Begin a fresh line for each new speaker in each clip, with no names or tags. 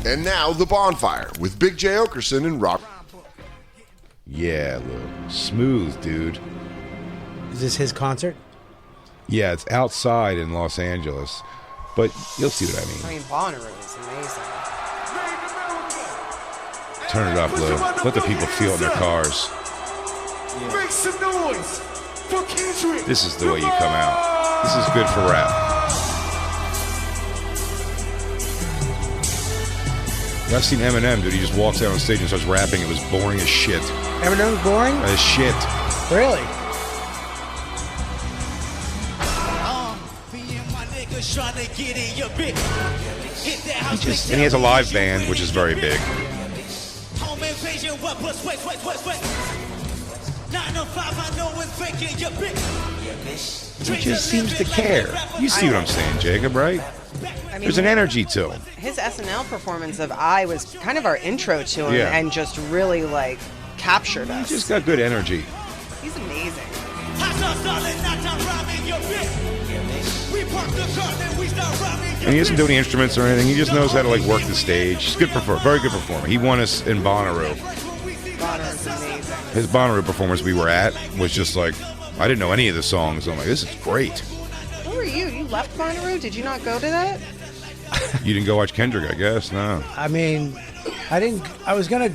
And now, The Bonfire with Big J. Okerson and Rob.
Yeah, Lou. Smooth, dude.
Is this his concert?
Yeah, it's outside in Los Angeles, but you'll see what I mean.
I mean, Bonnaroo is amazing.
Turn it up, Lou. Let the people feel it in their cars.
Make some noise for Kendrick.
This is the way you come out. This is good for rap. I've seen Eminem, dude. He just walks out on stage and starts rapping. It was boring as shit.
Eminem's boring?
As shit.
Really?
And he has a live band, which is very big. He just seems to care. You see what I'm saying, Jacob, right?
I mean,
There's an energy to him.
His SNL performance of I was kind of our intro to him and just really, like, captured us.
He just got good energy.
He's amazing.
And he doesn't do any instruments or anything. He just knows how to, like, work the stage. He's good performer, very good performer. He won us in Bonnaroo.
Bonnaruu's amazing.
His Bonnaroo performance we were at was just like, I didn't know any of the songs. I'm like, this is great.
Who are you? You left Bonnaroo? Did you not go to that?
You didn't go watch Kendrick, I guess? No.
I mean, I didn't. I was gonna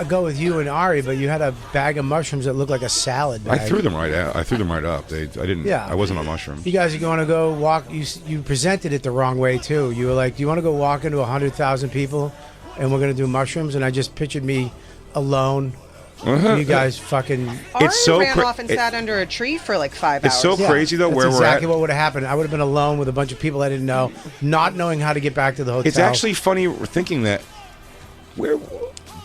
go with you and Ari, but you had a bag of mushrooms that looked like a salad bag.
I threw them right out. I threw them right up. I didn't.
Yeah.
I wasn't on mushrooms.
You guys are going to go walk. You presented it the wrong way too. You were like, "Do you want to go walk into 100,000 people, and we're gonna do mushrooms?" And I just pictured me alone. You guys fucking.
Ari
so
ran off and sat under a tree for like 5 hours.
It's so crazy though.
That's
Where
exactly
we're at.
what would have happened. I would have been alone with a bunch of people I didn't know, not knowing how to get back to the hotel.
It's actually funny thinking that. Where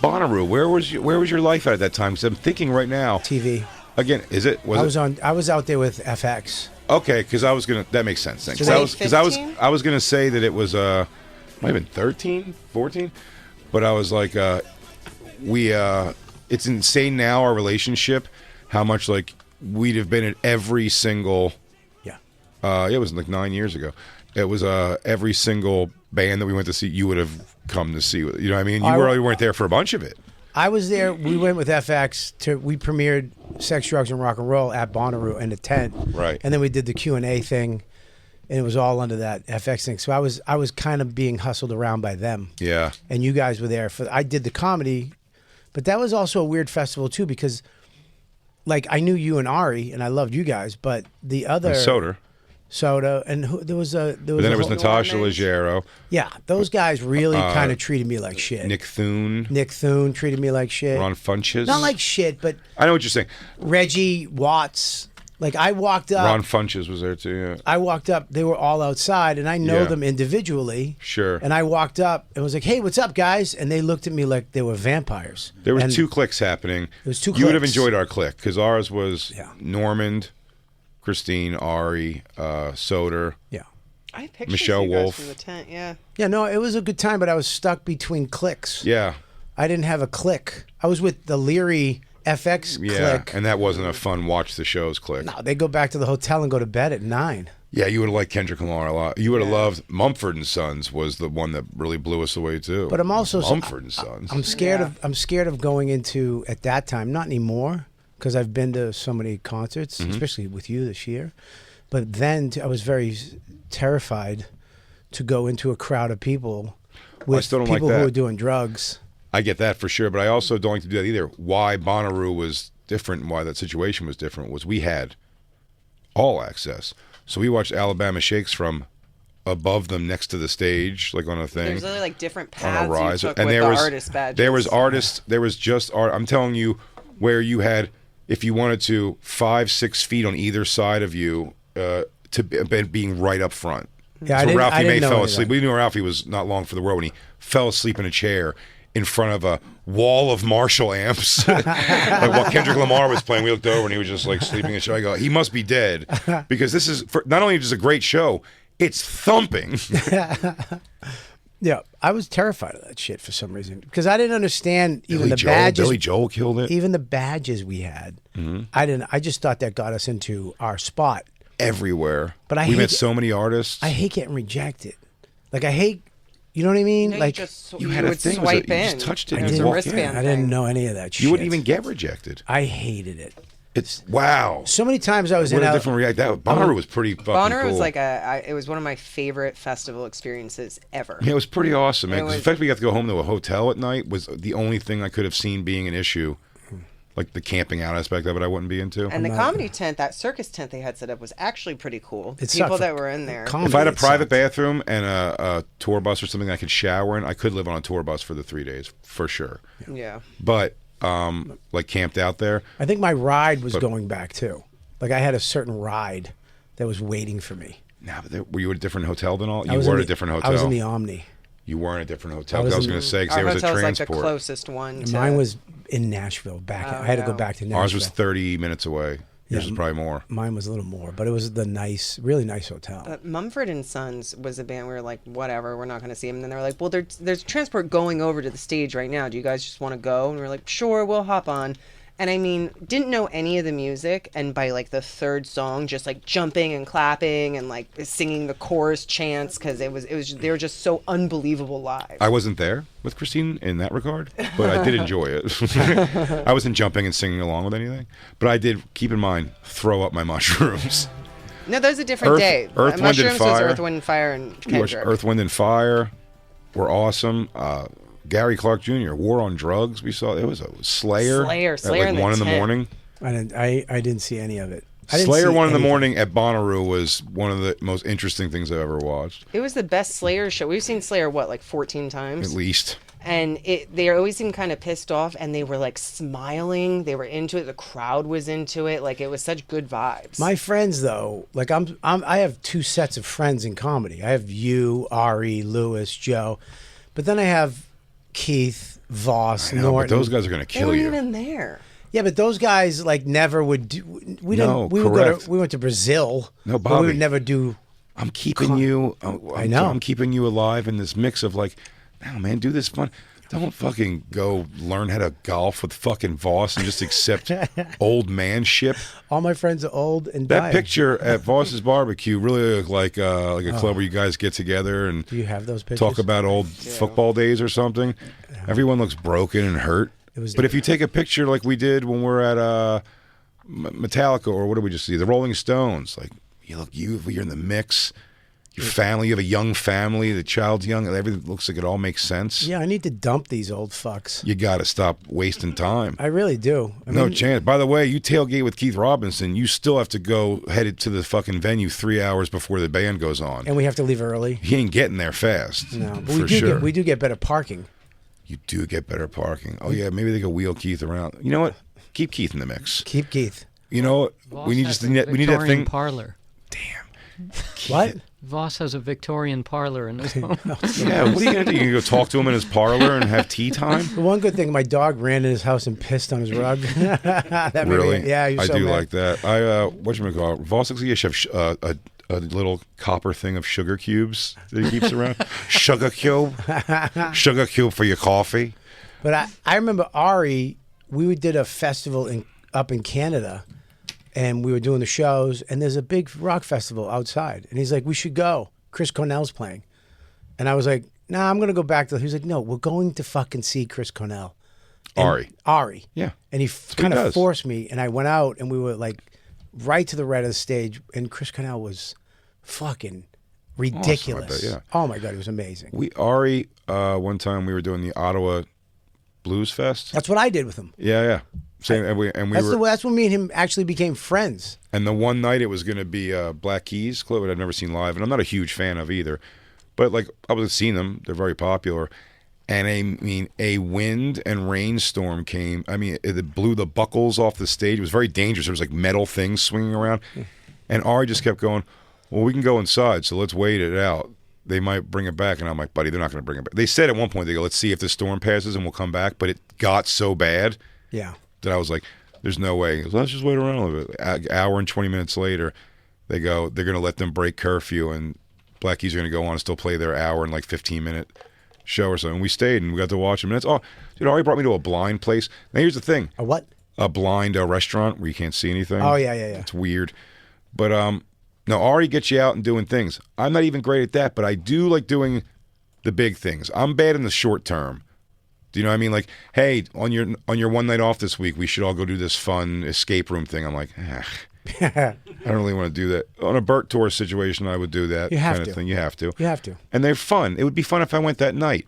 Bonnaroo? Where was your life at that time? Because I'm thinking right now.
TV.
Again, is it?
I was out there with FX.
Okay, because I was gonna. That makes sense. Then.
So
I was gonna say that it was might have been 13, 14, but I was like it's insane now our relationship, how much like we'd have been at every single. Yeah. It was like 9 years ago. It was every single band that we went to see. You would have come to see. You know what I mean? You weren't there for a bunch of it.
I was there. We went with FX we premiered Sex, Drugs, and Rock and Roll at Bonnaroo in a tent.
Right.
And then we did the Q&A thing, and it was all under that FX thing. So I was kind of being hustled around by them.
Yeah.
And you guys were there I did the comedy, but that was also a weird festival too because, like, I knew you and Ari, and I loved you guys, but the other Soda, and there was
Natasha Leggero.
Yeah, those guys really kind of treated me like shit.
Nick Thune
treated me like shit.
Ron Funches.
Not like shit, but
I know what you're saying.
Reggie Watts. Like, I walked up.
Ron Funches was there too. Yeah.
I walked up. They were all outside, and I know them individually.
Sure.
And I walked up and was like, "Hey, what's up, guys?" And they looked at me like they were vampires.
There was 2 cliques happening.
There was 2 cliques.
You would have enjoyed our clique because ours was
Normand,
Christine, Ari, Soder.
Yeah.
I pictured
Michelle
you guys
Wolf.
from the tent, yeah.
Yeah, no, it was a good time, but I was stuck between cliques.
Yeah.
I didn't have a clique. I was with the Leary FX clique.
And that wasn't a fun watch the shows clique.
No, they go back to the hotel and go to bed at 9.
Yeah, you would have liked Kendrick Lamar a lot. You would have loved Mumford and Sons was the one that really blew us away too.
But I'm also
Mumford and Sons.
I'm scared of going into at that time, not anymore, because I've been to so many concerts, especially with you this year. But then I was very terrified to go into a crowd of people with
I still don't
people
like that.
who are doing drugs.
I get that for sure, but I also don't like to do that either. Why Bonnaroo was different and why that situation was different was we had all access. So we watched Alabama Shakes from above them next to the stage, like on a thing.
There's really like different
on
paths
a rise.
you took
And
with
there
the
was
artist badges.
there was artists, there was just art. I'm telling you, where you had, if you wanted to, 5-6 feet on either side of you, to being right up front.
Yeah,
so Ralphie May
know
fell
any of
asleep.
that.
We knew Ralphie was not long for the world when he fell asleep in a chair in front of a wall of Marshall amps. Like while Kendrick Lamar was playing, we looked over and he was just like sleeping in a chair. I go, he must be dead because this is not only just a great show, it's thumping.
Yeah, I was terrified of that shit for some reason because I didn't understand even
Billy
the badges.
Billy Joel killed it.
Even the badges we had, I just thought that got us into our spot.
Everywhere.
But
we met so many artists.
I hate getting rejected. Like I hate, You know what I mean?
No,
like
you had a
would
thing.
swipe
You
in.
just touched it.
And
And
there's
you
a
walked in.
wristband
I didn't
thing.
know any of that shit.
You wouldn't even get rejected.
I hated it.
It's wow.
So many times I was
What
in
a
L-
different react. That Bonnaroo was pretty fucking
Bonnaroo
cool.
was like it was one of my favorite festival experiences ever.
Yeah, it was pretty awesome, man. 'Cause
was-
the fact we got to go home to a hotel at night was the only thing I could have seen being an issue. Like the camping out aspect of it, I wouldn't be into.
And the comedy tent, that circus tent they had set up was actually pretty cool. The
It
people
sucked.
that were in there.
Comedy,
If I had a
it
private
sucked.
bathroom and a tour bus or something I could shower in, I could live on a tour bus for the 3 days for sure.
Yeah.
But like camped out there,
I think my ride was going back too. Like I had a certain ride that was waiting for me.
nah, but were you at a different hotel than all? You
was
were
in
at a different hotel.
I was in the Omni.
You weren't at a different hotel.
I
I
was
was
in
going
the-
to say because
Our
there was a
hotel's like the
transport.
closest one. To,
Mine was in Nashville. Back, I had to go
no.
back to Nashville.
Ours was 30 minutes away. Yours
Yeah.
was probably more.
Mine was a little more, but it was the really nice hotel.
Mumford and Sons was a band. We were like, whatever, we're not going to see them. And then they were like, well, there's transport going over to the stage right now. Do you guys just want to go? And we were like, sure, we'll hop on. And I mean, didn't know any of the music, and by like the third song, just like jumping and clapping and like singing the chorus chants because it was they were just so unbelievable live.
I wasn't there with Christine in that regard, but I did enjoy it. I wasn't jumping and singing along with anything, but I did, keep in mind, throw up my mushrooms.
No, that was a different day.
Earth, Wind, and
Mushrooms was
Fire.
Earth, Wind, and Fire, and
You watched
Kendrick.
Earth, Wind, and Fire were awesome. Gary Clark Jr., War on Drugs, we saw. It was a Slayer.
Slayer
at
in
like
the
1 in the
tent.
morning.
I didn't see any of it. I didn't
Slayer
see
1 in the
anything.
morning at Bonnaroo was one of the most interesting things I've ever watched,
It was the best Slayer show. We've seen Slayer, like 14 times?
at least.
And they always seemed kind of pissed off, and they were like smiling. They were into it. The crowd was into it. Like it was such good vibes.
My friends, though, like I have two sets of friends in comedy. I have you, Ari, Lewis, Joe, but then I have Keith, Voss,
I know, but
Norton.
those guys are going to
they
kill
weren't
you.
even there.
Yeah, but those guys like never would do. We didn't.
No,
we would
correct.
we went to Brazil.
No,
but we
Bobby.
would never do.
I'm keeping you.
I know.
I'm keeping you alive in this mix of like, no, man, do this fun. Don't fucking go learn how to golf with fucking Voss and just accept old man ship.
All my friends are old and
That
dying.
picture at Voss's barbecue really looked like a club where you guys get together and
Do you have those pictures?
talk about old football days or something. Everyone looks broken and hurt. But if you take a picture like we did when we're at Metallica, or what did we just see? The Rolling Stones. Like, you look youthful, you're in the mix. Your family, you have a young family, the child's young, everything looks like it all makes sense.
Yeah, I need to dump these old fucks.
You got to stop wasting time.
I really do.
No chance. By the way, you tailgate with Keith Robinson, you still have to go headed to the fucking venue 3 hours before the band goes on.
And we have to leave early.
He ain't getting there fast.
No, but
for sure.
we do get better parking.
You do get better parking. Oh yeah, maybe they could wheel Keith around. You know what? Keep Keith in the mix.
Keep Keith.
You know what?
Voss
We need
has
just
a
we need that
Victorian
thing.
parlor.
What?
Voss has a Victorian parlor in his home.
Yeah, what are you gonna do? You gonna go talk to him in his parlor and have tea time?
The one good thing, my dog ran in his house and pissed on his rug. That made me-
Really?
yeah, he was
I
so
do
mad.
like that. Whatchamacallit? Voss looks like he should have a little copper thing of sugar cubes that he keeps around. Sugar cube for your coffee.
But I remember Ari, we did a festival up in Canada, and we were doing the shows, and there's a big rock festival outside. And he's like, we should go. Chris Cornell's playing. And I was like, nah, I'm going to go back to... He was like, no, we're going to fucking see Chris Cornell. And Ari.
Yeah.
And he
what
kind
he
of
does.
forced me, and I went out, and we were like right to the right of the stage, and Chris Cornell was fucking ridiculous.
yeah.
Oh my God, he was amazing.
One time we were doing the Ottawa Blues Fest.
That's what I did with him.
Yeah. Same, and we
That's when me and him actually became friends.
And the one night it was going to be Black Keys Club, that I've never seen live, and I'm not a huge fan of either. But like I was seeing them, they're very popular. And a wind and rainstorm came. I mean, it blew the buckles off the stage. It was very dangerous. There was like metal things swinging around. And Ari just kept going, well, we can go inside, so let's wait it out. They might bring it back. And I'm like, buddy, they're not going to bring it back. They said at one point, they go, let's see if the storm passes and we'll come back. But it got so bad
Yeah.
that I was like, there's no way. He goes, let's just wait around a little bit. An hour and 20 minutes later, they go, they're going to let them break curfew, and Black Keys are going to go on and still play their hour and like 15-minute show or something. And we stayed and we got to watch them. And it's dude, Ari brought me to a blind place. Now here's the thing.
A what?
A blind restaurant where you can't see anything.
Oh, yeah.
It's weird. But no, Ari gets you out and doing things. I'm not even great at that, but I do like doing the big things. I'm bad in the short term. Do you know what I mean? Like, hey, on your one night off this week, we should all go do this fun escape room thing. I'm like, I don't really want to do that. On a Burt tour situation, I would do that kind of thing. You have to.
You have to.
And they're fun. It would be fun if I went that night.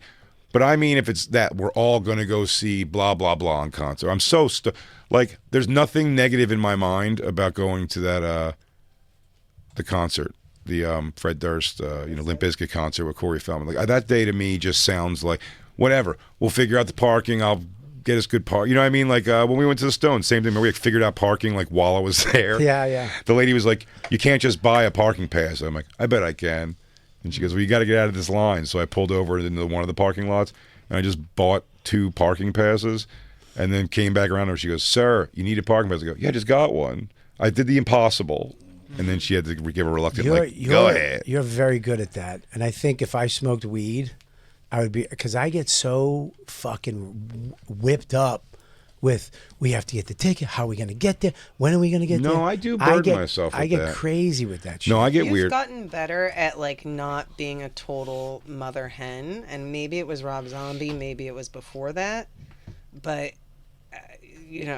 But I mean, if it's that we're all going to go see blah, blah, blah in concert. I'm so, like, there's nothing negative in my mind about going to that, the concert. The Fred Durst, Limp Bizkit concert with Corey Feldman. Like, that day to me just sounds like, whatever. We'll figure out the parking. I'll get us good park. You know what I mean? Like when we went to the Stones, same thing. We figured out parking like while I was there.
Yeah.
The lady was like, "You can't just buy a parking pass." I'm like, "I bet I can." And she goes, "Well, you got to get out of this line." So I pulled over into one of the parking lots and I just bought 2 parking passes, and then came back around and she goes, "Sir, you need a parking pass." I go, "Yeah, I just got one. I did the impossible." And then she had to give a reluctant go ahead.
You're very good at that. And I think if I smoked weed, I would be, because I get so fucking whipped up with, we have to get the ticket. How are we going to get there? When are we going to get there?
No, I do burden myself with
I get
that.
crazy with that shit.
No, I get
You've
weird.
gotten better at like not being a total mother hen, and maybe it was Rob Zombie, maybe it was before that, but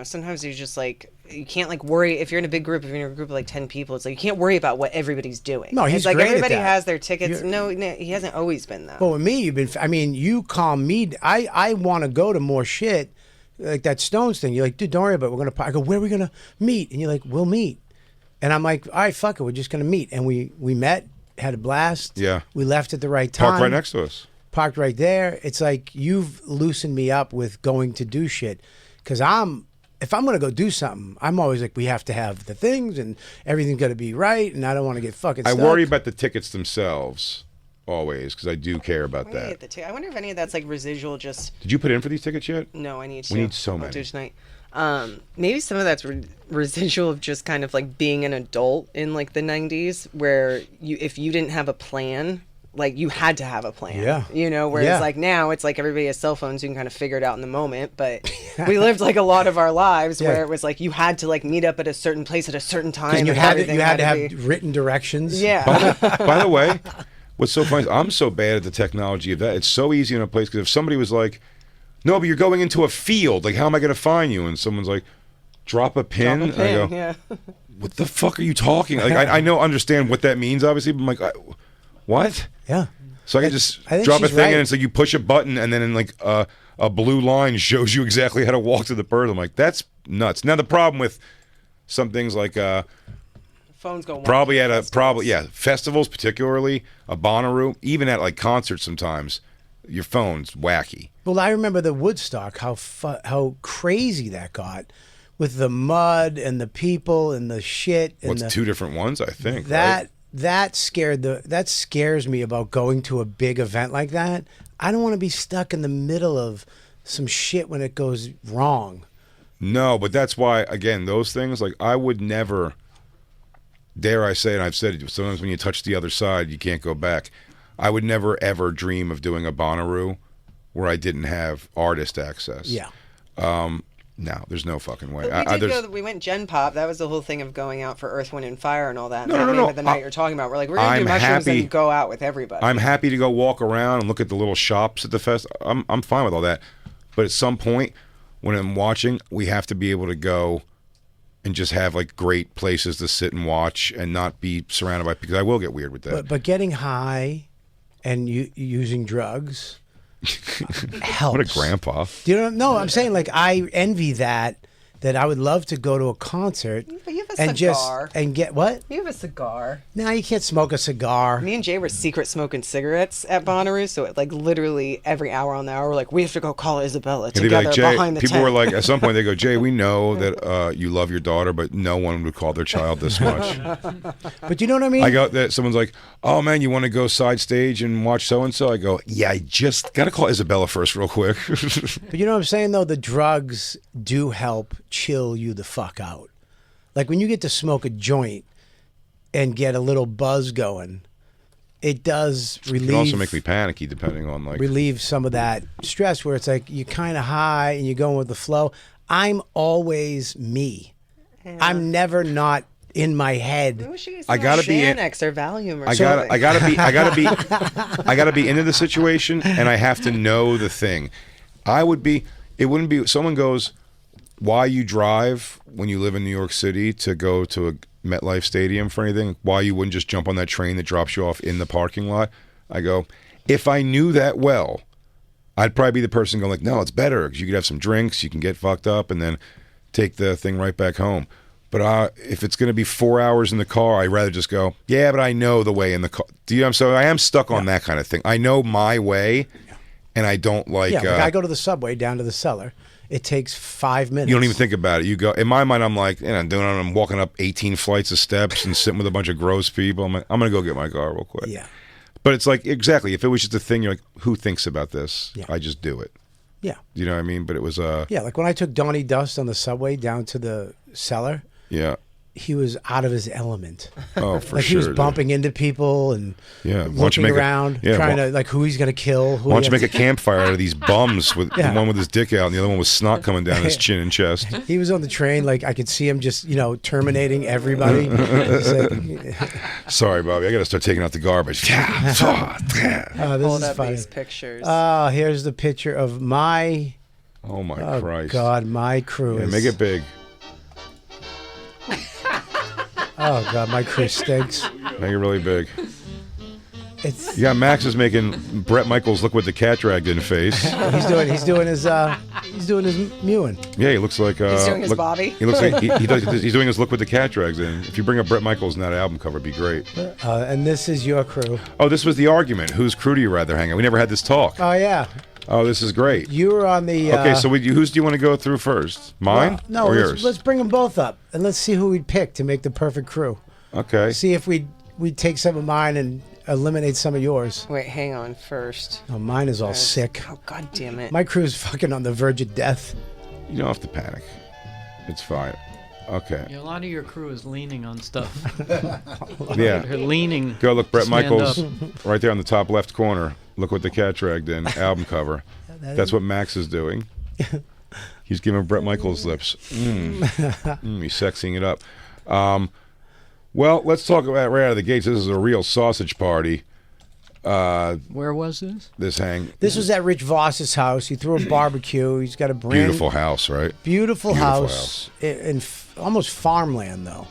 sometimes you're just like, you can't like worry if you're in a big group. If you're in a group of like 10 people, it's like you can't worry about what everybody's doing.
No, he's
it's like
great at
everybody
that.
has their tickets. No, he hasn't always been though.
But with me, you calm me. I want to go to more shit, like that Stones thing. You're like, dude, don't worry about it. We're going to, I go, where are we going to meet? And you're like, we'll meet. And I'm like, all right, fuck it. We're just going to meet. And we met, had a blast.
Yeah.
We left at the right time.
Park right next to us.
Parked right there. It's like, you've loosened me up with going to do shit. Because if I'm going to go do something, I'm always like, we have to have the things and everything's got to be right. And I don't want to get fucking stuck.
I worry about the tickets themselves always because I do care about that.
I wonder if any of that's like residual just...
Did you put in for these tickets yet?
No, I need to.
We need so many.
I'll do tonight. Maybe some of that's residual of just kind of like being an adult in like the 90s where if you didn't have a plan... Like you had to have a plan, whereas like now it's like everybody has cell phones, you can kind of figure it out in the moment. But we lived like a lot of our lives where it was like you had to like meet up at a certain place at a certain time.
And you had to have written directions.
Yeah.
By the way, what's so funny is I'm so bad at the technology of that. It's so easy in a place because if somebody was like, "No, but you're going into a field. Like, how am I going to find you?" And someone's like, "Drop a pin."
Drop a pin.
And I go, "What the fuck are you talking?" Like, I understand what that means, obviously, but I'm like, what?
Yeah.
So I can just drop a thing and it's like you push a button and then in like a blue line shows you exactly how to walk to the bird. I'm like, that's nuts. Now the problem with some things like
phones go
festivals particularly, a Bonnaroo, even at like concerts sometimes, your phone's wacky.
Well, I remember the Woodstock, how crazy that got with the mud and the people and the shit. And
What's 2 different ones, I think.
That scares me about going to a big event like that. I don't want to be stuck in the middle of some shit when it goes wrong.
No, but that's why, again, those things, like I would never, dare I say, and I've said it, sometimes when you touch the other side, you can't go back. I would never, ever dream of doing a Bonnaroo where I didn't have artist access.
Yeah.
No, there's no fucking way.
We went Gen Pop. That was the whole thing of going out for Earth, Wind, and Fire and all that.
No.
The night you're talking about. We're like, we're going to do mushrooms and go out with everybody.
I'm happy to go walk around and look at the little shops at the fest. I'm fine with all that. But at some point, when I'm watching, we have to be able to go and just have like great places to sit and watch and not be surrounded by, because I will get weird with that.
But getting high and using drugs helps.
What a grandpa.
Do you know? No, I'm saying like I envy that I would love to go to a concert
but you have a
and
cigar.
Get what?
You have a cigar.
No, you can't smoke a cigar.
Me and Jay were secret smoking cigarettes at Bonnaroo, so like literally every hour on the hour, we're like, we have to go call Isabella together
like, Jay,
behind the
people
tent.
were like, at some point they go, "Jay, we know that you love your daughter, but no one would call their child this much."
But you know what I mean?
I go that someone's like, "Oh man, you want to go side stage and watch so and so?" I go, "Yeah, I just gotta call Isabella first, real quick."
But you know what I'm saying though? The drugs do help chill you the fuck out. Like when you get to smoke a joint and get a little buzz going, it does relieve.
It can also make me panicky, depending on like
relieve some of that stress. Where it's like you're kind of high and you're going with the flow. I'm always me. Yeah. I'm never not in my head.
I wish you guys
I gotta be in-
Xanax or Valium or
I
something.
gotta be into the situation, and I have to know the thing. It wouldn't be. Someone goes, why you drive when you live in New York City to go to a MetLife Stadium for anything? Why you wouldn't just jump on that train that drops you off in the parking lot? I go, if I knew that well, I'd probably be the person going like, no, it's better because you could have some drinks, you can get fucked up, and then take the thing right back home. But if it's going to be 4 hours in the car, I'd rather just go, yeah, but I know the way in the car. So I am stuck on that kind of thing. I know my way, and I don't like...
I go to the subway down to the cellar. It takes 5 minutes.
You don't even think about it. You go... In my mind, I'm like, I'm walking up 18 flights of steps and sitting with a bunch of gross people. I'm like, I'm going to go get my car real quick.
Yeah.
But it's like, exactly, if it was just a thing, you're like, who thinks about this?
Yeah.
I just do it.
Yeah.
You know what I mean? But it was...
Yeah, like when I took Donnie Dust on the subway down to the cellar...
Yeah.
He was out of his element.
Oh, for
like
sure.
He was bumping into people and looking around, trying to like who he's gonna kill.
Why don't you make a campfire out of these bums with the one with his dick out and the other one with snot coming down his chin and chest?
He was on the train, like I could see him just terminating everybody.
Sorry, Bobby, I gotta start taking out the garbage.
This
Hold
is
up
funny.
these pictures.
Here's the picture of my.
Oh my Christ!
God, my crew is.
Make it big.
Oh God, my crew stinks.
Make it really big.
It's.
Yeah, Max is making Brett Michaels look what the cat dragged in face.
He's doing his mewing.
Yeah, he looks like
He's doing his Bobby.
He looks like he's doing his look with the cat drags in. If you bring up Brett Michaels in that album cover, it'd be great.
And this is your crew.
Oh, this was the argument. Whose crew do you rather hang out? We never had this talk.
Oh yeah.
Oh, this is great.
You were on the.
Okay, so whose do you want to go through first? Mine
No,
or
let's,
yours?
let's bring them both up and let's see who we'd pick to make the perfect crew.
Okay.
See if we'd take some of mine and eliminate some of yours.
Wait, hang on first.
Oh, mine is all sick.
Oh, God damn it.
My crew's fucking on the verge of death.
You don't have to panic. It's fine. Okay.
Yeah, a lot of your crew is leaning on stuff.
Yeah.
They're leaning.
Go look, Brett
Stand
Michaels,
up.
right there on the top left corner. Look what the cat dragged in. Album cover. That's what Max is doing. He's giving Brett Michaels lips. He's sexing it up. Well, let's talk about right out of the gates. This is a real sausage party.
Where was this?
This hang.
This was at Rich Voss's house. He threw a barbecue. He's got a
Beautiful house, right?
beautiful house in almost farmland though.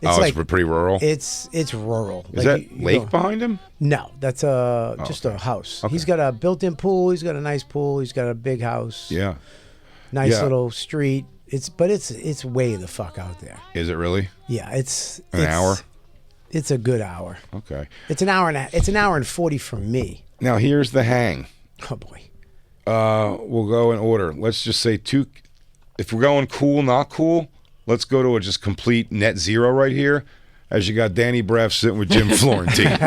It's pretty rural.
It's rural.
Is that lake behind him?
No, that's just a house.
Okay.
He's got a built-in pool. He's got a nice pool. He's got a big house.
Yeah.
Nice
Yeah.
little street. It's way the fuck out there.
Is it really?
Yeah, it's
An hour?
It's a good hour.
Okay.
It's an hour and 40 for me.
Now here's the hang.
Oh boy.
We'll go in order. Let's just say two. If we're going cool, not cool, let's go to a just complete net zero right here. As you got Danny Braff sitting with Jim Florentine.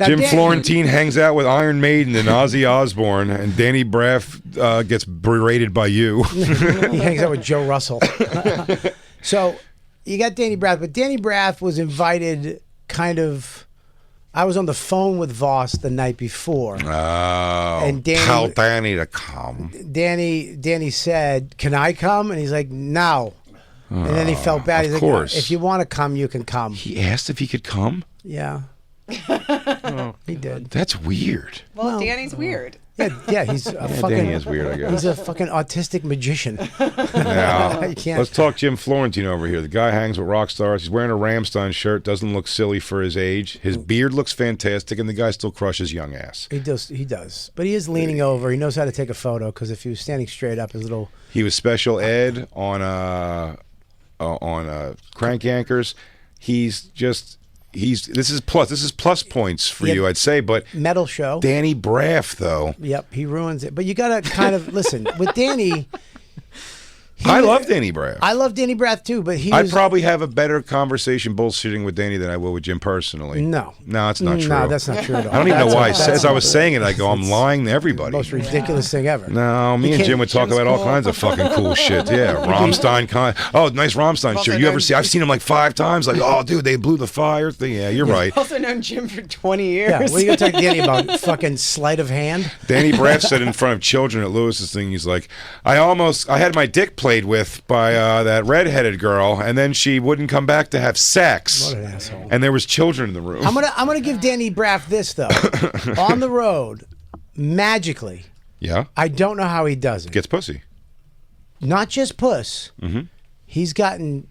Jim Florentine hangs out with Iron Maiden and Ozzy Osbourne, and Danny Braff gets berated by you.
He hangs out with Joe Russell. So you got Danny Braff, but Danny Braff was invited I was on the phone with Voss the night before.
Oh,
And Danny-
tell Danny to come.
Danny said, "Can I come?" And he's like, "No." And then he felt bad.
Of
He's
course.
like, "If you want to come, you can come."
He asked if he could come?
Yeah. He did.
That's weird.
Well, Danny's weird.
Yeah, he's a fucking.
Danny is weird, I guess.
He's a fucking autistic magician.
Now,
You can't-
let's talk Jim Florentine over here. The guy hangs with rock stars. He's wearing a Rammstein shirt. Doesn't look silly for his age. His beard looks fantastic, and the guy still crushes young ass.
He does. But he is leaning over. He knows how to take a photo because if he was standing straight up, his little.
He was special ed on Crank Yankers. This is plus points for
Yeah.
you, I'd say. But
Metal show.
Danny Braff, though,
Yep, he ruins it. But you gotta kind of listen with Danny.
I love Danny Braff.
I love Danny Braff too, but
I'd probably have a better conversation bullshitting with Danny than I will with Jim personally.
No,
it's not true.
No, that's not true at all.
I don't even know why.
That's
As I was saying it, I go, I'm lying to everybody.
the most ridiculous thing ever.
No, me
You
and
can't-
Jim would talk
Jim's
about all
cool.
kinds of fucking cool shit. Yeah, Rammstein. Oh, nice Rammstein
Also
shirt. You ever
known-
see? I've seen him like 5 times. Like, oh, dude, they blew the fire thing. Yeah, you're right.
Also known Jim for 20 years.
Yeah, what are you gonna talk to Danny about? Fucking sleight of hand?
Danny Braff said in front of children at Lewis's thing, he's like, I had my dick played with by that redheaded girl, and then she wouldn't come back to have sex.
What an asshole.
And there was children in the room.
I'm gonna give Danny Braff this though. On the road, magically,
Yeah,
I don't know how he does it.
gets pussy.
Not just puss.
Mm-hmm.
He's gotten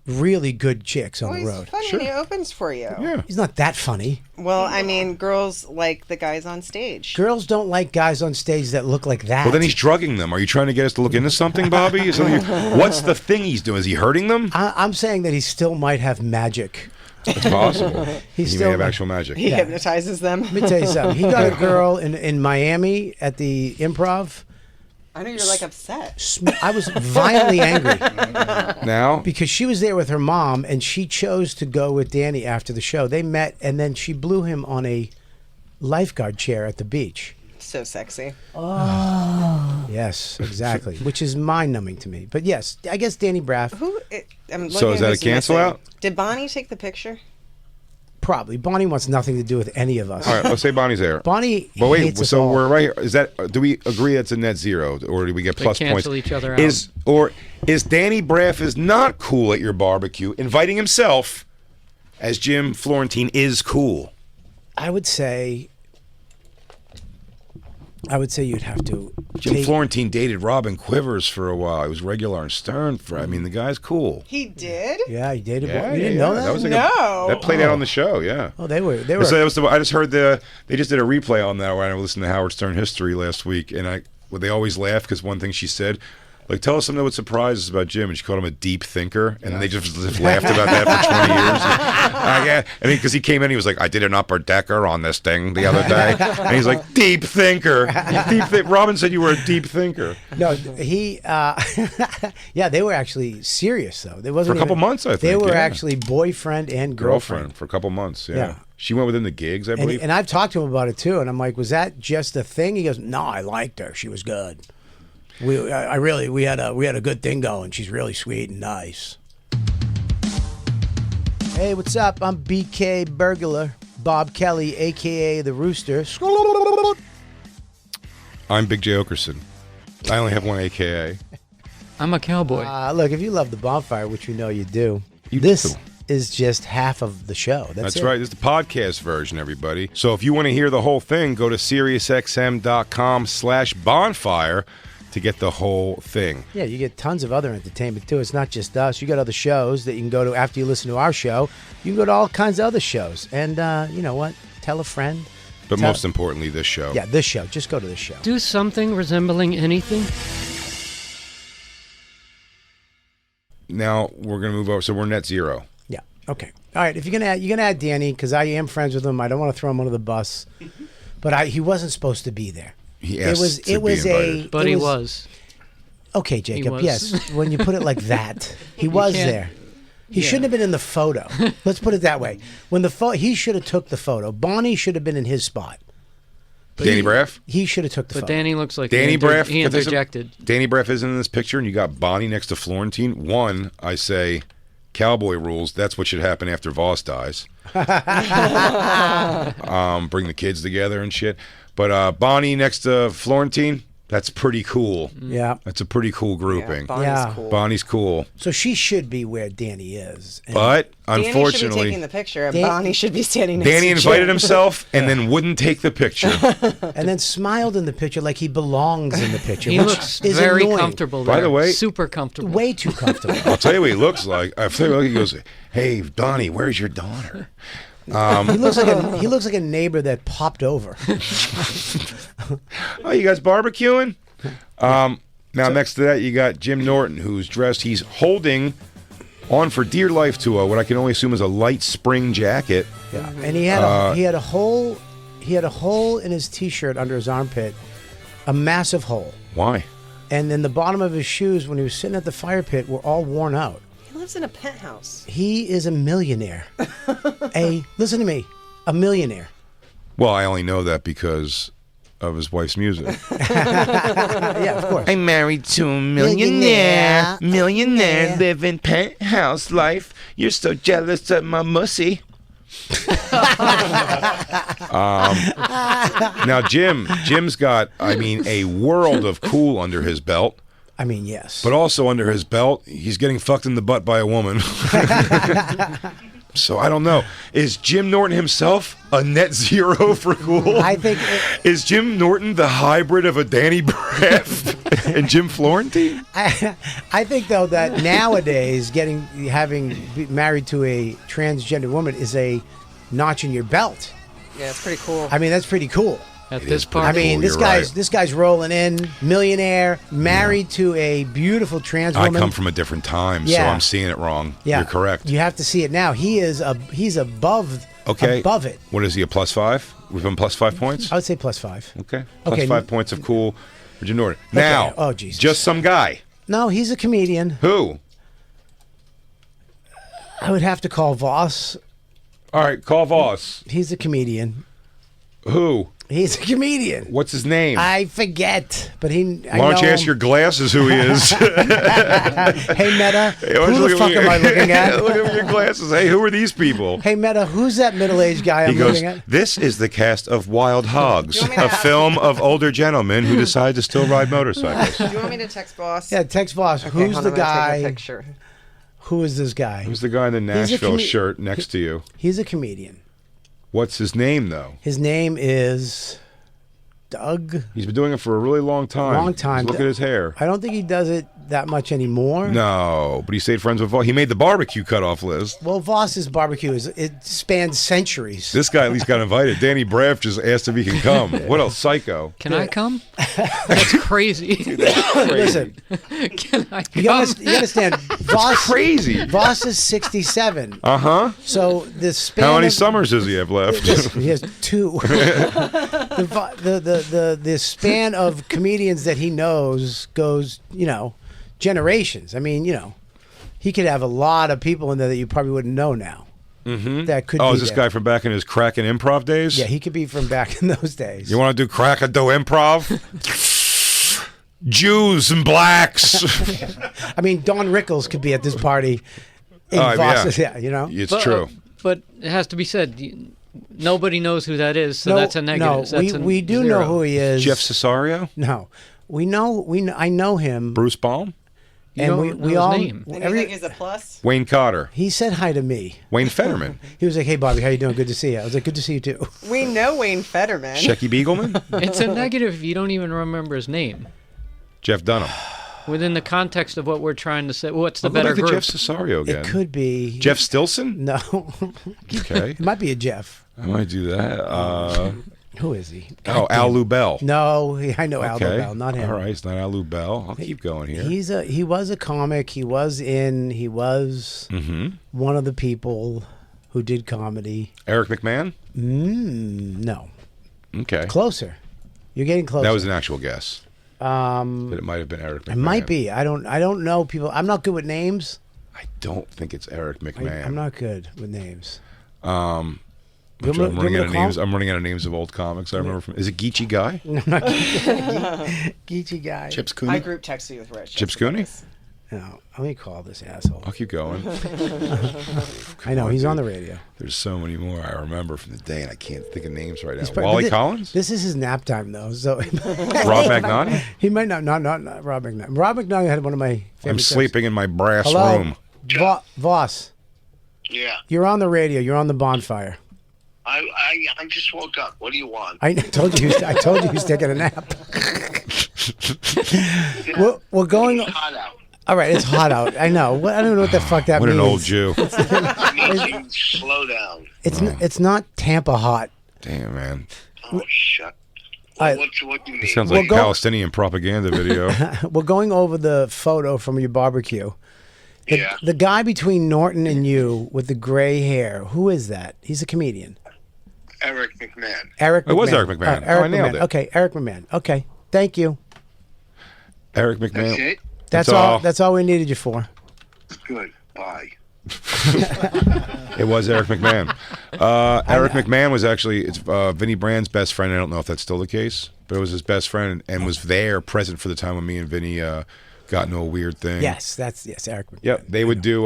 really good chicks on
Well,
the
he's
road.
funny and he opens for you.
Yeah.
He's not that funny.
Well, I mean, girls like the guys on stage.
Girls don't like guys on stage that look like that.
Well, then he's drugging them. Are you trying to get us to look into something, Bobby? What's the thing he's doing? Is he hurting them?
I'm saying that he still might have magic.
It's possible. He
He's
may
still
have actual magic.
He hypnotizes them.
Let me tell you something. He got a girl in Miami at the Improv.
I know you're like upset.
I was violently angry
Now,
because she was there with her mom and she chose to go with Danny after the show. They met and then she blew him on a lifeguard chair at the beach.
So sexy.
Yes, exactly. Which is mind-numbing to me. But yes, I guess Danny Braff,
I'm
So
looking
is
at
that a
who's
cancel
missing.
out?
Did Bonnie take the picture?
probably. Bonnie wants nothing to do with any of us.
all right, let's say Bonnie's there.
Bonnie
But wait,
hates us
so
all.
we're right here. Is that? Do we agree that's a net zero, or do we get
They
plus points?
cancel each other out.
Is Danny Braff is not cool at your barbecue, inviting himself as Jim Florentine is cool?
I would say you'd have to
Jim
take-
Florentine dated Robin Quivers for a while. He was regular and Stern. I mean, the guy's cool.
He did?
Yeah, you dated.
Yeah,
you didn't
yeah,
know that?
was like
No.
that played out on the show. Yeah.
Oh, they were.
So that was I just heard they just did a replay on that when I listened to Howard Stern History last week, and they always laugh because one thing she said, like, tell us something that would surprise us about Jim, and she called him a deep thinker, and then they just laughed about that for 20 years. I mean, because he came in, he was like, I did an upper decker on this thing the other day, and he's like, deep thinker. Robin said you were a deep thinker.
No, he. Yeah, they were actually serious though. There wasn't
For a couple
even-
months, I
They
think,
were
yeah.
actually boyfriend and girlfriend.
For a couple months, yeah.
Yeah.
She went within the gigs, I
And,
believe.
and I've talked to him about it too, and I'm like, was that just a thing? He goes, no, I liked her. She was good. We had a good thing going. She's really sweet and nice. Hey, what's up? I'm BK Burglar, Bob Kelly, aka the Rooster.
I'm Big J. Okerson. I only have one AKA.
I'm a cowboy.
Look, if you love the Bonfire, which we know you do,
You
this
do.
is just half of the show.
That's
it.
right. This is the podcast version, everybody. So if you want to hear the whole thing, go to SiriusXM.com/bonfire to get the whole thing.
Yeah, you get tons of other entertainment too. It's not just us. You got other shows that you can go to after you listen to our show. You can go to all kinds of other shows. And you know what? Tell a friend.
But most importantly, this show.
Yeah, this show. Just go to this show.
Do something resembling anything.
Now we're going to move over. So we're net zero.
Yeah. Okay. All right. If you're gonna add Danny, because I am friends with him. I don't want to throw him under the bus. But he wasn't supposed to be there.
He asked to be invited.
But he was.
Okay, Jacob.
was.
Yes. When you put it like that, he was
can't-
there. He shouldn't have been in the photo. Let's put it that way. When he should have took the photo. Bonnie should have been in his spot.
Danny Braff?
He should have took the
But
photo.
Danny looks like
Danny Braff?
he interjected.
Danny Braff isn't in this picture, and you got Bonnie next to Florentine. One, I say, cowboy rules. That's what should happen after Voss dies. Bring the kids together and shit. But Bonnie next to Florentine, that's pretty cool.
Yeah.
That's a pretty cool grouping.
Bonnie's
Yeah.
cool.
Bonnie's cool.
So she should be where Danny is. And
But
Danny should be
unfortunately,
taking the picture, and
Dan-
Bonnie should be standing next
Danny
to
invited
Jim.
himself and then wouldn't take the picture.
and then smiled in the picture like he belongs in the picture.
He
which
looks
is
very
annoying.
comfortable
By
there.
the way-
Super comfortable.
Way too comfortable.
I'll tell you what he looks like. I'll tell you what he goes, hey, Donnie, where's your daughter?
He looks like a neighbor that popped over.
Oh, you guys barbecuing? Now, next to that, you got Jim Norton, who's dressed. He's holding on for dear life to what I can only assume is a light spring jacket.
Yeah. And he had a hole in his t-shirt under his armpit, a massive hole.
Why?
And then the bottom of his shoes when he was sitting at the fire pit were all worn out.
He lives in a penthouse.
He is a millionaire. Listen to me, a millionaire.
Well, I only know that because of his wife's music.
Yeah, of course.
I'm married to a
Millionaire.
millionaire, living penthouse life. You're so jealous of my mussy. Now, Jim's got, a world of cool under his belt.
I mean, yes.
But also under his belt, he's getting fucked in the butt by a woman. So I don't know. Is Jim Norton himself a net zero for cool?
I think
Is Jim Norton the hybrid of a Danny Breath and Jim Florentine?
I think though that nowadays having married to a transgender woman is a notch in your belt.
Yeah, it's pretty cool.
I mean, that's pretty cool.
At this
pretty
I
party.
mean,
Cool,
this
you're
guy's
right.
this guy's rolling in, millionaire, married to a beautiful trans
I
woman.
come from a different time, so
Yeah.
I'm seeing it wrong.
Yeah,
You're correct.
You have to see it now. He's above
Okay.
above it.
What is he, a +5? We've been +5 points?
I would say +5.
Okay.
Okay.
+5 points of cool for Jim Norton. Now,
Oh, Jesus.
just some guy.
No, he's a comedian.
Who?
I would have to call Voss.
All right, call Voss.
He's a comedian.
Who?
He's a comedian.
What's his name?
I forget, but I
Why don't
know
you ask
him.
your glasses who he is?
Hey, Meta,
Hey, why don't
who
you
the
look
fuck
at
am I looking at?
Look at your glasses. Hey, who are these people?
Hey, Meta, who's that middle-aged guy
He
I'm
goes,
looking at?
this is the cast of Wild Hogs,
Do you want me
a
to-
film of older gentlemen who decide to still ride motorcycles.
Do you want me to text boss?
Yeah, text Voss.
Okay,
Who's
hold
the
on, I'm gonna take a
guy?
picture.
Who is this guy?
Who's the guy in the
He's a
Nashville
comed-
shirt next to you?
He's a comedian.
What's his name, though?
His name is Doug.
He's been doing it for a really long time.
Long time.
Look at his hair.
I don't think he does it that much anymore.
No, but he stayed friends with Voss. He made the barbecue cutoff list.
Well, Voss's barbecue it spans centuries.
This guy at least got invited. Danny Braff just asked if he can come. What a psycho.
Can I come? That's crazy.
Listen,
Can I come?
you understand? Voss,
Crazy.
Voss is 67.
Uh-huh.
So the span.
How many
of-
summers does he have left?
He has 2. the span of comedians that he knows goes, generations. I mean, he could have a lot of people in there that you probably wouldn't know now. Mm-hmm. That could.
Oh,
be
is this
there.
guy from back in his crack and improv days?
Yeah, he could be from back in those days.
You want to do crack and do improv? Jews and blacks.
I mean, Don Rickles could be at this party. In
Oh,
Voss's,
yeah.
yeah.
It's true.
But it has to be said, nobody knows who that is, so that's a negative.
No,
That's
we do
zero.
know who he is.
Jeff Cesario?
No, we know. I know him.
Bruce Baum?
You
and
don't
we
know his
all.
name.
And you think he's a plus?
Wayne Cotter?
He said hi to me.
Wayne Fetterman?
He was like, "Hey, Bobby, how you doing? Good to see you." I was like, "Good to see you too."
We know Wayne Fetterman.
Shecky Beagleman?
It's a negative if you don't even remember his name.
Jeff Dunham?
Within the context of what we're trying to say, what's the
I'll go
better
back to
group?
Jeff Cesario again.
It could be
Jeff Stilson?
No,
Okay.
it might be a Jeff.
I might do that.
Who is he?
Oh, Al Lubell.
No, I know Al
Okay.
Bell, not him.
All right, it's not Al Lubell. I'll keep going here.
He was a comic. He was
Mm-hmm.
one of the people who did comedy.
Eric McMahon?
No,
Okay.
closer. You're getting closer.
That was an actual guess. But it might have been Eric McMahon.
It might be. I don't know people. I'm not good with names.
I don't think it's Eric McMahon.
I'm not good with names.
I'm
Do you want me
running
to
out of
call
names.
him?
I'm running out of names of old comics. I remember from. Is it Geechee Guy?
Geechee guy.
Chips
I
Cooney?
group texted you with Rich.
Chips Cooney?
No, let me call this asshole.
I'll keep going.
I know
on,
he's on the
dude.
radio.
There's so many more I remember from the day, and I can't think of names right now.
He's probably-
Wally
but
Collins?
This is his nap time though, so
Rob Magnani?
he might not Rob McNally. Rob McNally had one of my favorite.
I'm
jokes.
sleeping in my brass
Hello,
room.
Voss.
Yeah,
You're on the radio. You're on the Bonfire.
I just woke up. What do you want?
I told you. I told you he was taking a nap. we're going.
It's hot out.
All right, it's hot out. I know. I don't know what the fuck that
What
means.
an old Jew.
I need you to slow down.
It's not Tampa hot.
Damn, man.
Oh, shut.
I-
What do you mean?
Sounds
Well,
like a
go-
Palestinian propaganda video.
We're going over the photo from your barbecue.
Yeah.
The guy between Norton and you with the gray hair. Who is that? He's a comedian.
Eric McMahon.
Eric.
It was
McMahon.
Eric McMahon.
Eric
Oh, I nailed
McMahon.
it.
Okay, Eric McMahon. Okay, thank you.
Eric McMahon.
That's it?
That's
all.
That's all we needed you for.
Good. Bye.
It was Eric McMahon. Eric McMahon was actually Vinnie Brand's best friend. I don't know if that's still the case, but it was his best friend and was there, present for the time when me and Vinnie got into a weird thing.
Yes, Eric McMahon.
Yep. They would do.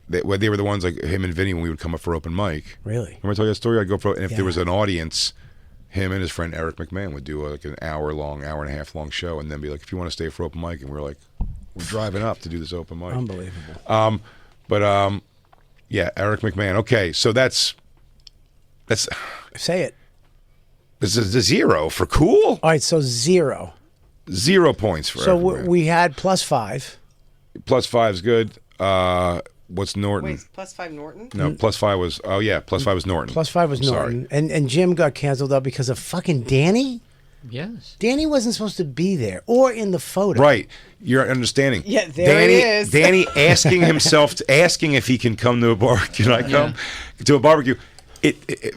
They were the ones like him and Vinnie when we would come up for open mic.
Really?
Remember I told you that story? I'd go for, and if
Yeah.
there was an audience, him and his friend Eric McMahon would do like an hour and a half long show, and then be like, if you want to stay for open mic, and we're like, we're driving up to do this open mic.
Unbelievable.
Yeah, Eric McMahon. Okay, so that's
Say it.
this is a 0 for cool.
All right, so 0.
0 points for
So
Eric McMahon.
we had +5.
+5 is good. What's Norton?
Wait, +5 Norton?
No, +5 was. Oh yeah, +5 was Norton.
+5 was Norton. And Jim got canceled out because of fucking Danny.
Yes.
Danny wasn't supposed to be there or in the photo.
Right, you're understanding.
Yeah, there
Danny,
he is.
Danny asking asking if he can come to a bar. Can I come to a barbecue?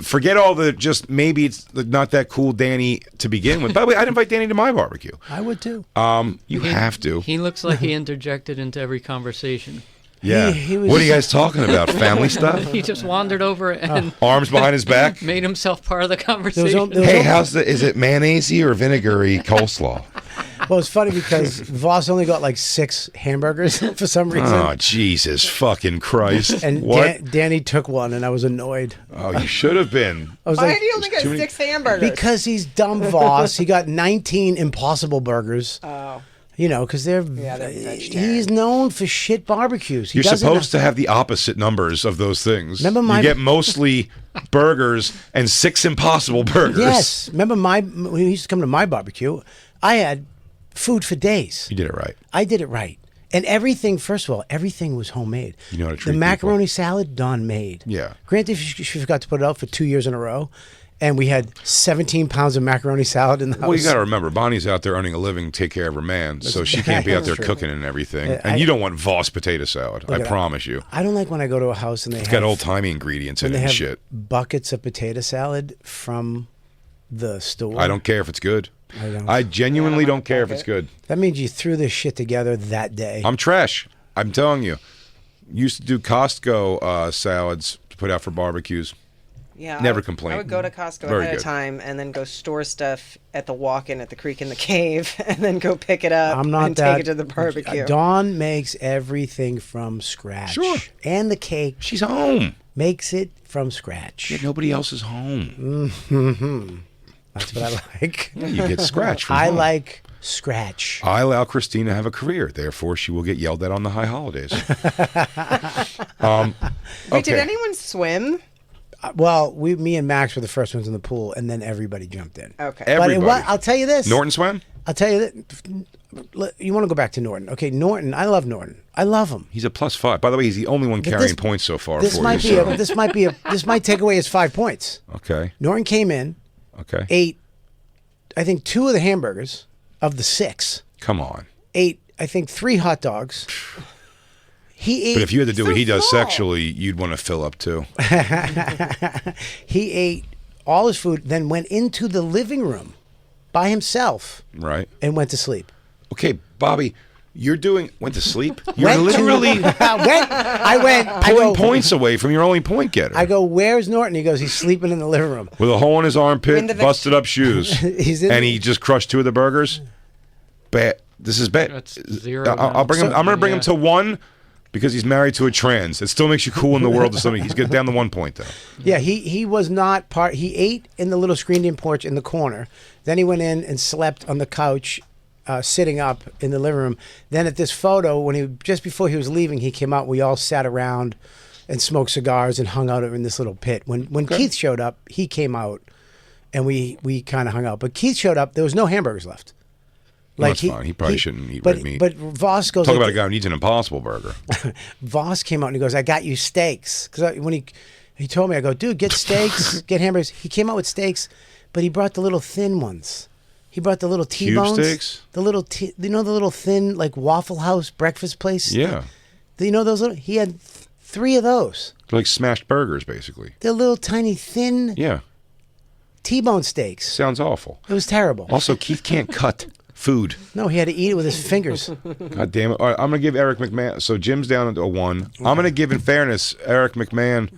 Forget all the just maybe it's not that cool Danny to begin with. By the way, I'd invite Danny to my barbecue.
I would too.
You have to.
He looks like he interjected into every conversation.
Yeah.
He was-
What are you guys talking about? Family stuff?
He just wandered over and
Arms behind his back?
made himself part of the
There was
conversation.
on- there was
Hey,
on-
is it mayonnaise-y or vinegary coleslaw?
Well, it's funny because Voss only got like 6 hamburgers for some reason.
Oh, Jesus fucking Christ.
And
What?
Danny took one, and I was annoyed.
Oh, you should have been.
I was
Why
like,
did he only get
too many-
6 hamburgers?
because he's dumb Voss. He got 19 Impossible Burgers.
Oh.
You know, because they're
vegetarian.
he's known for shit barbecues. He
You're
doesn't
supposed to have the opposite numbers of those things.
Remember my-
you get mostly burgers and 6 Impossible Burgers.
Yes, remember when he used to come to my barbecue, I had food for days.
You did it right.
I did it right. And everything, first of all, everything was homemade.
You know how to treat
the macaroni salad, Don made.
Yeah.
Granted, she forgot to put it out for 2 years in a row. And we had 17 pounds of macaroni salad in the house.
Well, you got to remember, Bonnie's out there earning a living, to take care of her man, so she can't be out there
That's
cooking and everything.
I-
And you don't want Voss potato salad. I
Look,
promise you.
I don't like when I go to a house and they
It's
have,
got old-timey ingredients in
when
it
they
and
have
shit.
buckets of potato salad from the store.
I don't care if it's good.
I don't.
I genuinely
Yeah, I
don't
don't
care if
like
it's
it.
good.
That means you threw this shit together that day.
I'm trash. I'm telling you. Used to do Costco salads to put out for barbecues.
Yeah,
Never
I
complain.
would go to Costco
Very
ahead
good.
of time and then go store stuff at the walk-in at the creek in the cave and then go pick it up
I'm not
and
that.
take it to the barbecue.
Dawn makes everything from scratch.
Sure.
And the cake
She's home.
makes it from scratch.
Yet nobody else is home.
That's what I like.
You get scratch from
I
home.
like scratch.
I allow Christine to have a career. Therefore, she will get yelled at on the high holidays.
Wait, did anyone swim?
Well, me and Max were the first ones in the pool, and then everybody jumped in.
Okay.
But
Everybody.
I'll tell you this.
Norton swam?
I'll tell you that. You want to go back to Norton? Okay, Norton. I love Norton. I love him.
He's a +5. By the way, he's the only one carrying
this-
points so far
This
for
might
you.
be.
so-
This might take away his 5 points.
Okay.
Norton came in,
Okay.
ate, I think 2 of the hamburgers of the 6.
Come on.
Ate, I think 3 hot dogs. He ate.
But if you had to do
So
what he does
small.
sexually, you'd want to fill up too.
He ate all his food, then went into the living room by himself
Right?
and went to sleep.
Okay, Bobby, went to sleep? You're
Went to-
literally
I went. I
pulling
go.
points away from your only point getter.
I go. Where's Norton? He goes. He's sleeping in the living room.
With a hole in his armpit,
In the
busted up shoes,
He's in.
and he just crushed 2 of the burgers. Bad. This is bad.
That's 0
I'll bring him.
now.
I'm going to bring him
Yeah.
to 1 because he's married to a trans. It still makes you cool in the world of something. He's get down to 1 point though.
Yeah, he was not part. He ate in the little screened-in porch in the corner. Then he went in and slept on the couch, sitting up in the living room. Then at this photo, just before he was leaving, he came out. We all sat around and smoked cigars and hung out in this little pit. When Keith showed up, he came out, and we kind of hung out. But Keith showed up. There was no hamburgers left.
Well, that's fine. He probably shouldn't eat red meat.
But Voss goes.
Talk
like
about a guy who needs an Impossible Burger.
Voss came out and he goes, "I got you steaks." Because when he told me, I go, "Dude, get steaks, get hamburgers." He came out with steaks, but he brought the little thin ones. He brought the little T-bones.
steaks?
The little the little thin like Waffle House breakfast place.
Yeah,
You know those little. He had 3 of those.
like smashed burgers, basically.
They're little tiny thin
Yeah,
T-bone steaks.
sounds awful.
It was terrible.
Also, Keith can't cut food.
No, he had to eat it with his fingers.
God damn it! All right, I'm gonna give Eric McMahon. So Jim's down to a 1. I'm gonna give, in fairness, Eric McMahon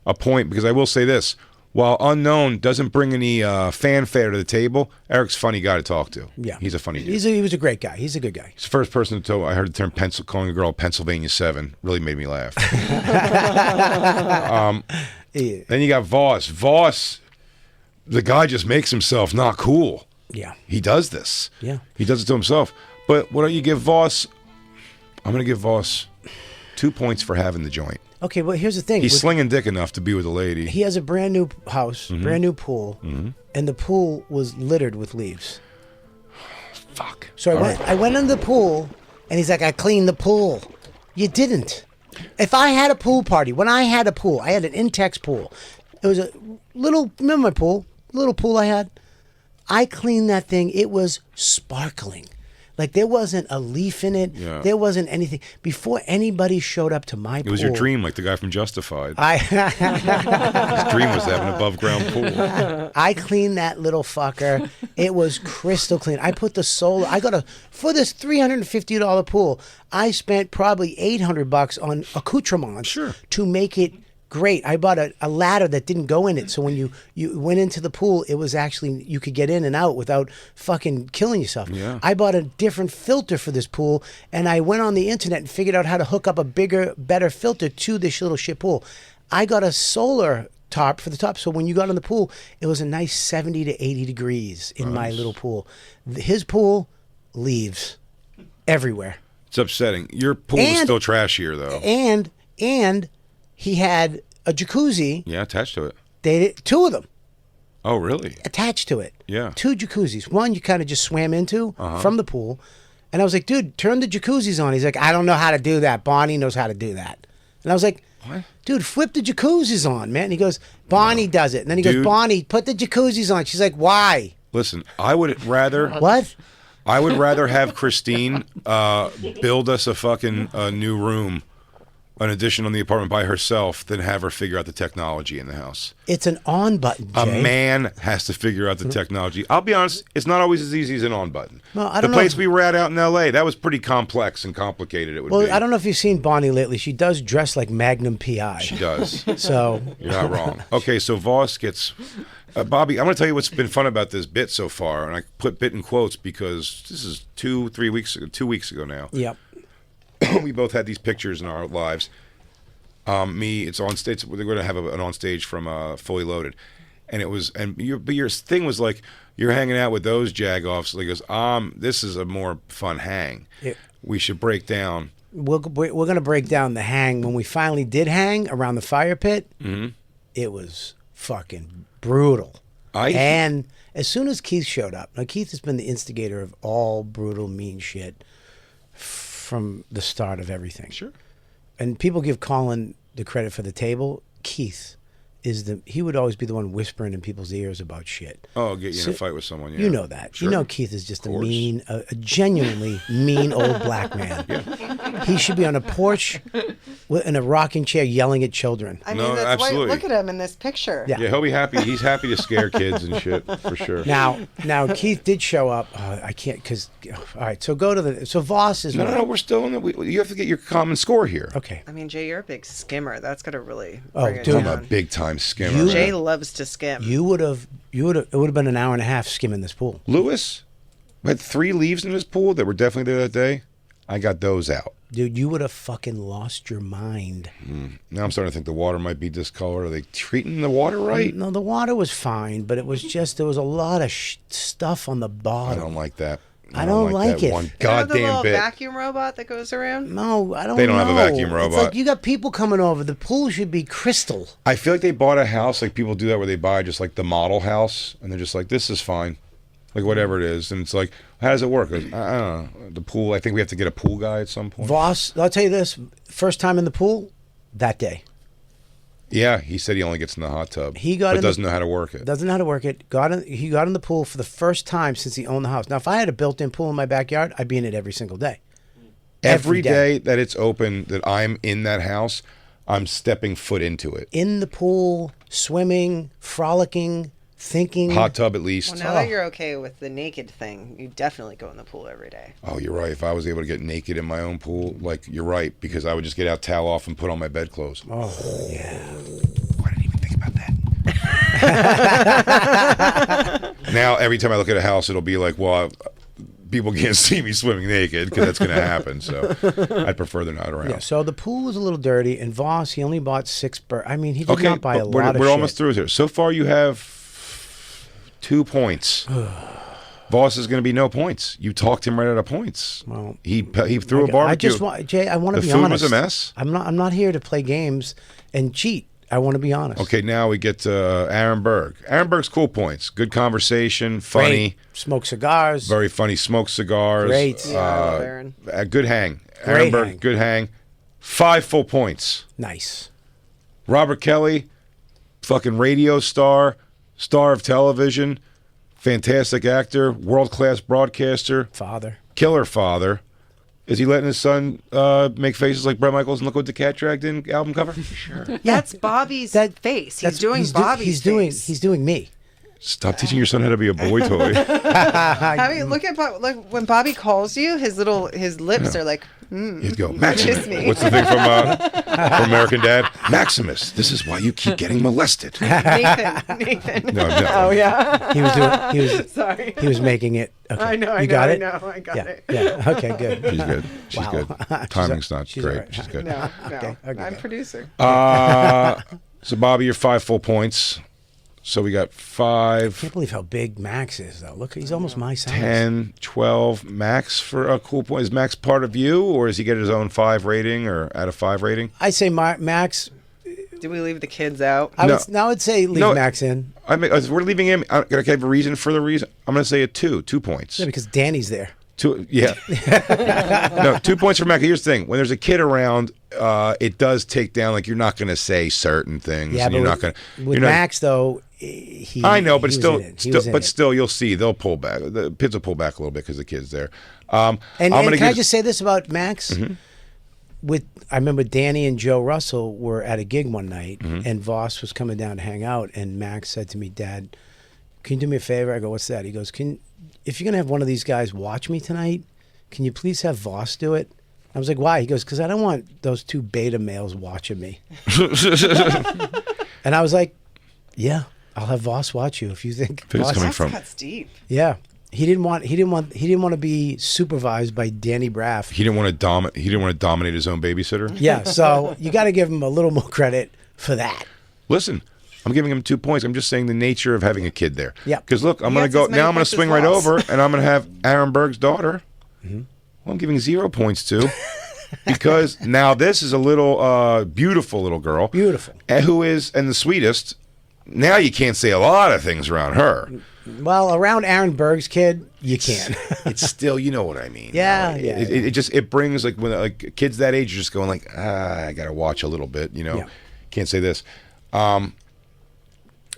a point because I will say this: while unknown doesn't bring any fanfare to the table, Eric's a funny guy to talk to.
Yeah,
he's a funny dude.
He was a great guy. He's a good guy.
He's the first person to I heard the term calling a girl Pennsylvania 7 really made me laugh.
Yeah.
Then you got Voss. the guy just makes himself not cool.
Yeah.
He does this.
Yeah.
He does it to himself. But why don't you give Voss? I'm going to give Voss 2 points for having the joint.
Okay, well, here's the thing.
He's slinging dick enough to be with a lady.
He has a brand new house, brand new pool, and the pool was littered with leaves.
Fuck.
So I went in the pool, and he's like, I cleaned the pool. You didn't. If I had a pool party, when I had a pool, I had an Intex pool. It was a little, remember my pool? Little pool I had? I cleaned that thing. It was sparkling. Like there wasn't a leaf in it.
Yeah.
There wasn't anything. Before anybody showed up to my pool.
It was your dream, like the guy from Justified. His
I
dream was to have an above ground pool.
I cleaned that little fucker. It was crystal clean. I put the solar. For this $350 pool, I spent probably $800 on accoutrements to make it great. I bought a ladder that didn't go in it, so when you went into the pool, it was actually you could get in and out without fucking killing yourself.
Yeah.
I bought a different filter for this pool, and I went on the internet and figured out how to hook up a bigger, better filter to this little shit pool. I got a solar top for the top, so when you got in the pool, it was a nice 70 to 80 degrees in my little pool. His pool, leaves everywhere.
It's upsetting. Your pool is still trashier, though.
And he had a jacuzzi.
Yeah, attached to it.
Two of them
Oh, really?
attached to it.
Yeah.
2 jacuzzis. One you kind of just swam into from the pool. And I was like, dude, turn the jacuzzis on. He's like, I don't know how to do that. Bonnie knows how to do that. And I was like,
What?
dude, flip the jacuzzis on, man. And he goes, Bonnie does it. And then he goes,
Dude.
Bonnie, put the jacuzzis on. She's like, why?
Listen, I would rather...
What?
I would rather have Christine build us a fucking new room, an addition on the apartment by herself, than have her figure out the technology in the house.
It's an on button,
A
Jay.
man has to figure out the technology. I'll be honest, it's not always as easy as an on button.
Well, I don't
the
know
place
if-
we were at out in L.A., that was pretty complex and complicated. It would
Well,
be.
I don't know if you've seen Bonnie lately. She does dress like Magnum PI.
She does.
So
You're not wrong. Okay, so Voss gets... Bobby, I'm going to tell you what's been fun about this bit so far, and I put bit in quotes because this is 2 weeks ago now.
Yep.
We both had these pictures in our lives. It's on stage. They're going to have an on stage from Fully Loaded, and it was. And your thing was like you're hanging out with those jagoffs. Like, he goes, this is a more fun hang. We should break down.
We're going to break down the hang. When we finally did hang around the fire pit, it was fucking brutal. And as soon as Keith showed up, now Keith has been the instigator of all brutal, mean shit from the start of everything.
Sure.
And people give Colin the credit for the table. Keith he would always be the one whispering in people's ears about shit.
Oh, get you in a fight with someone. Yeah.
You know that.
Sure.
You know Keith is just
Of course.
a genuinely mean old black man. He should be on a porch in a rocking chair yelling at children.
I mean,
No,
that's
absolutely.
why. Look at him in this picture.
Yeah.
Yeah, he'll be happy. He's happy to scare kids and shit for sure.
Now Keith did show up. I can't because. All right, so go to so Voss is
No, we're still in the. You have to get your common score here.
okay.
I mean, Jay, you're a big skimmer. That's gonna really
Oh,
bring it
dude.
I'm
down.
a big time skimmer.
You-
Jay
man.
loves to skim.
It would have been an hour and a half skimming this pool.
Lewis had 3 leaves in his pool that were definitely there that day. I got those out.
Dude, you would have fucking lost your mind.
Now I'm starting to think the water might be discolored. Are they treating the water right?
No, the water was fine, but it was just there was a lot of stuff on the
I
bottom.
don't like that.
I don't like
that
it.
one
You know the
goddamn
little
bit.
vacuum robot that goes around?
No, I don't.
They don't have a
know.
vacuum
It's
robot.
like you got people coming over. The pool should be crystal.
I feel like they bought a house, like people do that, where they buy just like the model house, and they're just like, "This is fine," like whatever it is, and it's like, "How does it work?" I don't know. The pool. I think we have to get a pool guy at some point.
Voss, I'll tell you this: first time in the pool, that day.
Yeah, he said he only gets in the hot tub.
He got
but
in the-
doesn't know how to work it.
Doesn't know how to work it. He got in the pool for the first time since he owned the house. Now, if I had a built-in pool in my backyard, I'd be in it every single day.
Every day that it's open, that I'm in that house, I'm stepping foot into it.
In the pool, swimming, frolicking, thinking.
Hot tub at least.
Well, now that you're okay with the naked thing, you definitely go in the pool every day.
Oh, you're right. If I was able to get naked in my own pool, like, you're right, because I would just get out, towel off, and put on my bedclothes.
Oh, yeah.
I didn't even think about that. Now, every time I look at a house, it'll be like, well, people can't see me swimming naked because that's going to happen. So I'd prefer they're not around.
Yeah, so the pool was a little dirty, and Voss, he only bought 6 birds. I mean, he did
Okay,
not buy a
but
lot of
we're
shit.
almost through here. So far, you have 2 points. Voss is going to be no points. You talked him right out of points.
Well,
he threw a barbecue.
I just want Jay. I want to
The
be
food
honest.
was a mess?
I'm not here to play games and cheat. I want to be honest.
Okay, now we get to Aaron Berg. Aaron Berg's cool points. Good conversation, funny,
Great. Smoke cigars.
very funny. Smoke cigars.
Great.
Yeah, I love Aaron.
A good hang.
Great
Aaron Berg,
hang.
good hang. 5 full points.
Nice.
Robert Kelly, fucking radio star, star of television, fantastic actor, world-class broadcaster,
Father.
killer father. Is he letting his son make faces like Bret Michaels and Look What the Cat Dragged In album cover? Sure.
That's Bobby's face. He's doing Bobby's face.
He's doing me.
Stop teaching your son how to be a boy toy.
I mean, look at like when Bobby calls you, his lips are like,
You'd go, Maximus.
Kiss me.
What's the thing from American Dad? Maximus, this is why you keep getting molested.
Nathan.
No.
Oh yeah.
He was
Sorry.
he was making it. Okay.
I know.
You got it.
I got it.
Yeah. Okay. Good.
She's good. She's
Wow.
good. Timing's not
she's
great.
all right.
She's good.
No.
Okay,
I'm
good.
producer.
So, Bobby, you're 5 full points. So we got
I
5,
can't believe how big Max is, though. Look, he's almost my size.
10, 12. Max for a cool point. Is Max part of you, or does he get his own 5 rating or out of 5 rating?
I say Max.
Did we leave the kids out?
I
No.
would say leave
No.
Max in.
I mean, we're leaving him. Can I have a reason for the reason? I'm going to say a 2 points.
Yeah, because Danny's there.
2, yeah. No, 2 points for Max. Here's the thing: when there's a kid around, it does take down. Like you're not going to say certain things.
Yeah,
and
but
you're not going
with Max though, he.
I know, but
he was
still,
in it. He was in it.
still, you'll see they'll pull back. The kids will pull back a little bit because the kid's there.
And
I'm gonna
can I
give-
just say this about Max? I remember Danny and Joe Russell were at a gig one night, and Voss was coming down to hang out, and Max said to me, "Dad, can you do me a favor?" I go, "What's that?" He goes, if you're gonna have one of these guys watch me tonight, can you please have Voss do it?" I was like, "Why?" He goes, "Because I don't want those 2 beta males watching me." And I was like, "Yeah, I'll have Voss watch you if you think."
Where's
Voss-
coming from?
That's deep.
Yeah, he didn't want to be supervised by Danny Braff.
He didn't want to dominate his own babysitter.
Yeah, so you got to give him a little more credit for that.
Listen, I'm giving him 2 points. I'm just saying the nature of having a kid there.
Yeah.
Because look, I'm
He
going to
gets
go
as many
now. I'm going
points
to
as
swing right
Voss.
over, and I'm going to have Aaron Berg's daughter. Well, I'm giving 0 points to. Because now this is a little beautiful little girl.
Beautiful.
Who is and the sweetest. Now you can't say a lot of things around her.
Well, around Aaron Berg's kid, you can.
It's still, you know what I mean.
Yeah,
It-
yeah,
It just brings like when like kids that age are just going like I gotta watch a little bit.
Yeah.
Can't say this.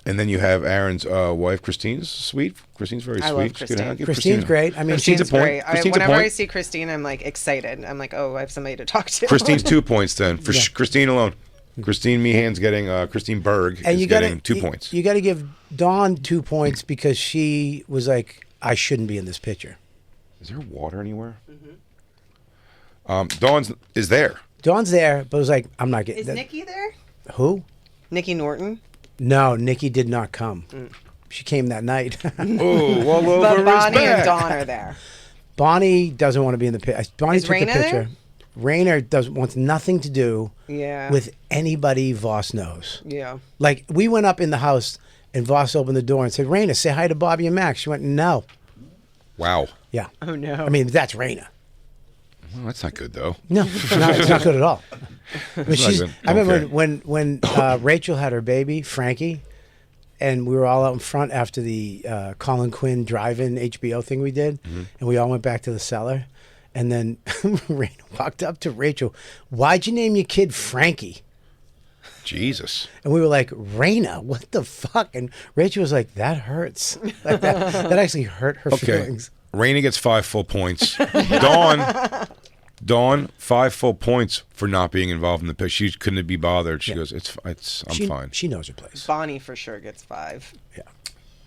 And then you have Aaron's wife, Christine's sweet. Christine's very
I
sweet.
love
She's good.
Christine.
I'll give
Christine's great. I mean,
Christine's a point.
Great.
Christine's a
Whenever
point.
I see Christine, I'm like excited. I'm like, oh, I have somebody to talk to.
Christine's 2 points then for Christine alone. Christine Meehan's getting Christine Berg
and
is
you got
getting 2 points.
You got to give Dawn 2 points because she was like, "I shouldn't be in this picture."
Is there water anywhere? Dawn's is there.
Dawn's there, but was like, "I'm not getting."
Is Nikki there?
Who?
Nikki Norton.
No, Nikki did not come. She came that night.
Oh, well,
But Bonnie and Dawn are there.
Bonnie doesn't want to be in the picture. Bonnie
Is
took
Raina
the picture.
there?
Raina wants nothing to do
Yeah.
with anybody Voss knows.
Yeah.
Like, we went up in the house and Voss opened the door and said, "Raina, say hi to Bobby and Max." She went, "No."
Wow.
Yeah.
Oh no.
I mean, that's Raina.
Well, that's not good though.
No, it's not good at all. But
not
she's,
good.
I remember
Okay.
when Rachel had her baby, Frankie, and we were all out in front after the Colin Quinn drive-in HBO thing we did, and we all went back to the cellar. And then Raina walked up to Rachel. "Why'd you name your kid Frankie?"
Jesus.
And we were like, "Raina, what the fuck?" And Rachel was like, "That hurts." Like that actually hurt her
Okay.
feelings.
Raina gets 5 full points. Dawn, 5 full points for not being involved in the pitch. She couldn't be bothered. She goes, I'm fine.
She knows her place.
Bonnie for sure gets 5.
Yeah.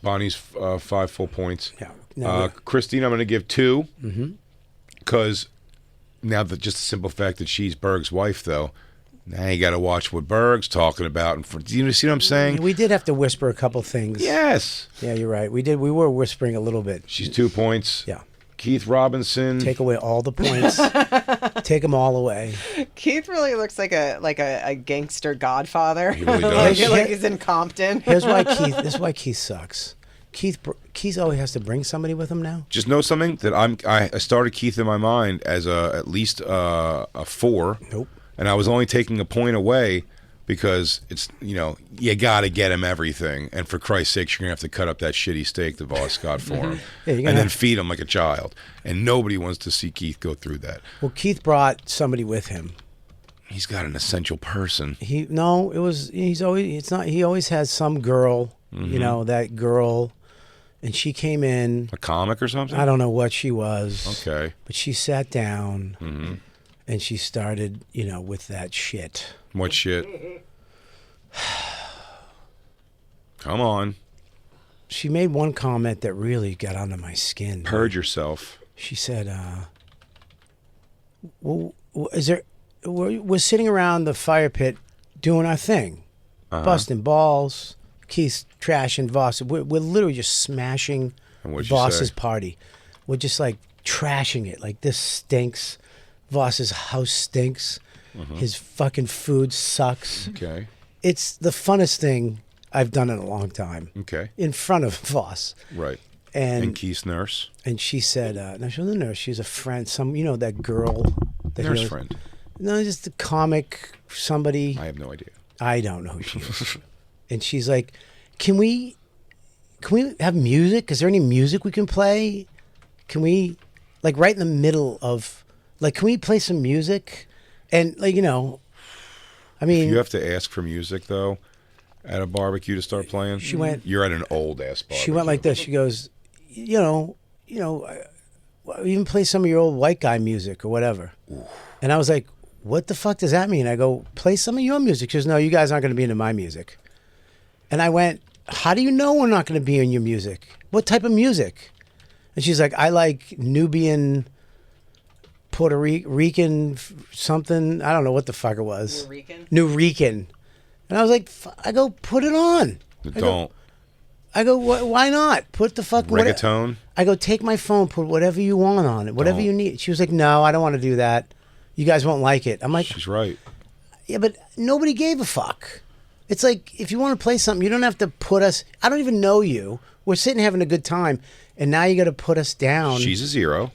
Bonnie's 5 full points.
Yeah. No,
Christine, I'm going to give 2. Because now that just the simple fact that she's Berg's wife, though, now you got to watch what Berg's talking about. And do you see what I'm saying?
we did have to whisper a couple things.
Yes.
Yeah, you're right. We did. We were whispering a little bit.
She's 2 points.
Yeah.
Keith Robinson.
Take away all the points. Take them all away.
Keith really looks like a gangster godfather.
He really does.
like he's in Compton.
Here's why Keith. This is why Keith sucks. Keith always has to bring somebody with him now.
Just know something that I started Keith in my mind as at least a 4.
Nope.
And I was only taking a point away because it's you got to get him everything. And for Christ's sake, you're gonna have to cut up that shitty steak that Voss got for him,
Yeah,
and then feed him like a child. And nobody wants to see Keith go through that.
Well, Keith brought somebody with him.
He's got an essential person.
He always has some girl, that girl, and she came in.
A comic or something?
I don't know what she was.
Okay.
But she sat down and she started, with that shit.
What shit? Come on.
She made one comment that really got under my skin.
Purge yourself.
She said, well, we're sitting around the fire pit doing our thing, busting balls, Keith's trashing Voss. We're literally just smashing Voss's party. We're just like trashing it. Like, this stinks. Voss's house stinks. His fucking food sucks.
Okay.
It's the funnest thing I've done in a long time.
Okay.
In front of Voss.
Right.
And
Keith's nurse.
And she said, no, she wasn't a nurse. She's a friend. That girl.
Nurse friend.
No, just a comic, somebody.
I have no idea.
I don't know who she is. And she's like, can we have music? Is there any music we can play? Can we, like, right in the middle of, like, can we play some music? And, like, I mean.
If you have to ask for music, though, at a barbecue to start playing,
she went.
You're at an old-ass barbecue.
She went like this. She goes, even play some of your old white guy music or whatever. Ooh. And I was like, what the fuck does that mean? I go, play some of your music. She goes, no, you guys aren't going to be into my music. And I went, how do you know we're not going to be in your music? What type of music? And she's like, I like Nubian, Puerto Rican, something. I don't know what the fuck it was. Nuyorican. And I was like, I go, put it on. I go, why not? Put the fucking
reggaeton.
I go, take my phone, put whatever you want on it, whatever you need. She was like, no, I don't want to do that. You guys won't like it. I'm like,
she's right.
Yeah, but nobody gave a fuck. It's like, if you want to play something, you don't have to put us. I don't even know you. We're sitting having a good time, and now you got to put us down.
She's a 0.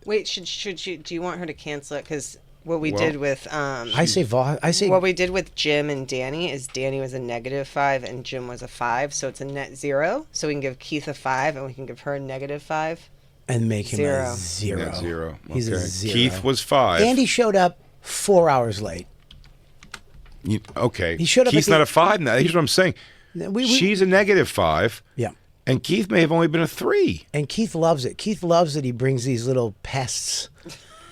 Wait, should you? Do you want her to cancel it? Because what we did with what we did with Jim and Danny is Danny was a -5 and Jim was a 5, so it's a net 0. So we can give Keith a 5 and we can give her a -5
and make him
0.
a 0.
Net 0.
He's a 0.
Keith was 5.
Andy showed up 4 hours late.
Okay.
He showed up.
Keith's not a 5 now. Here's what I'm saying. She's a -5.
Yeah.
And Keith may have only been a 3.
And Keith loves it. Keith loves that he brings these little pests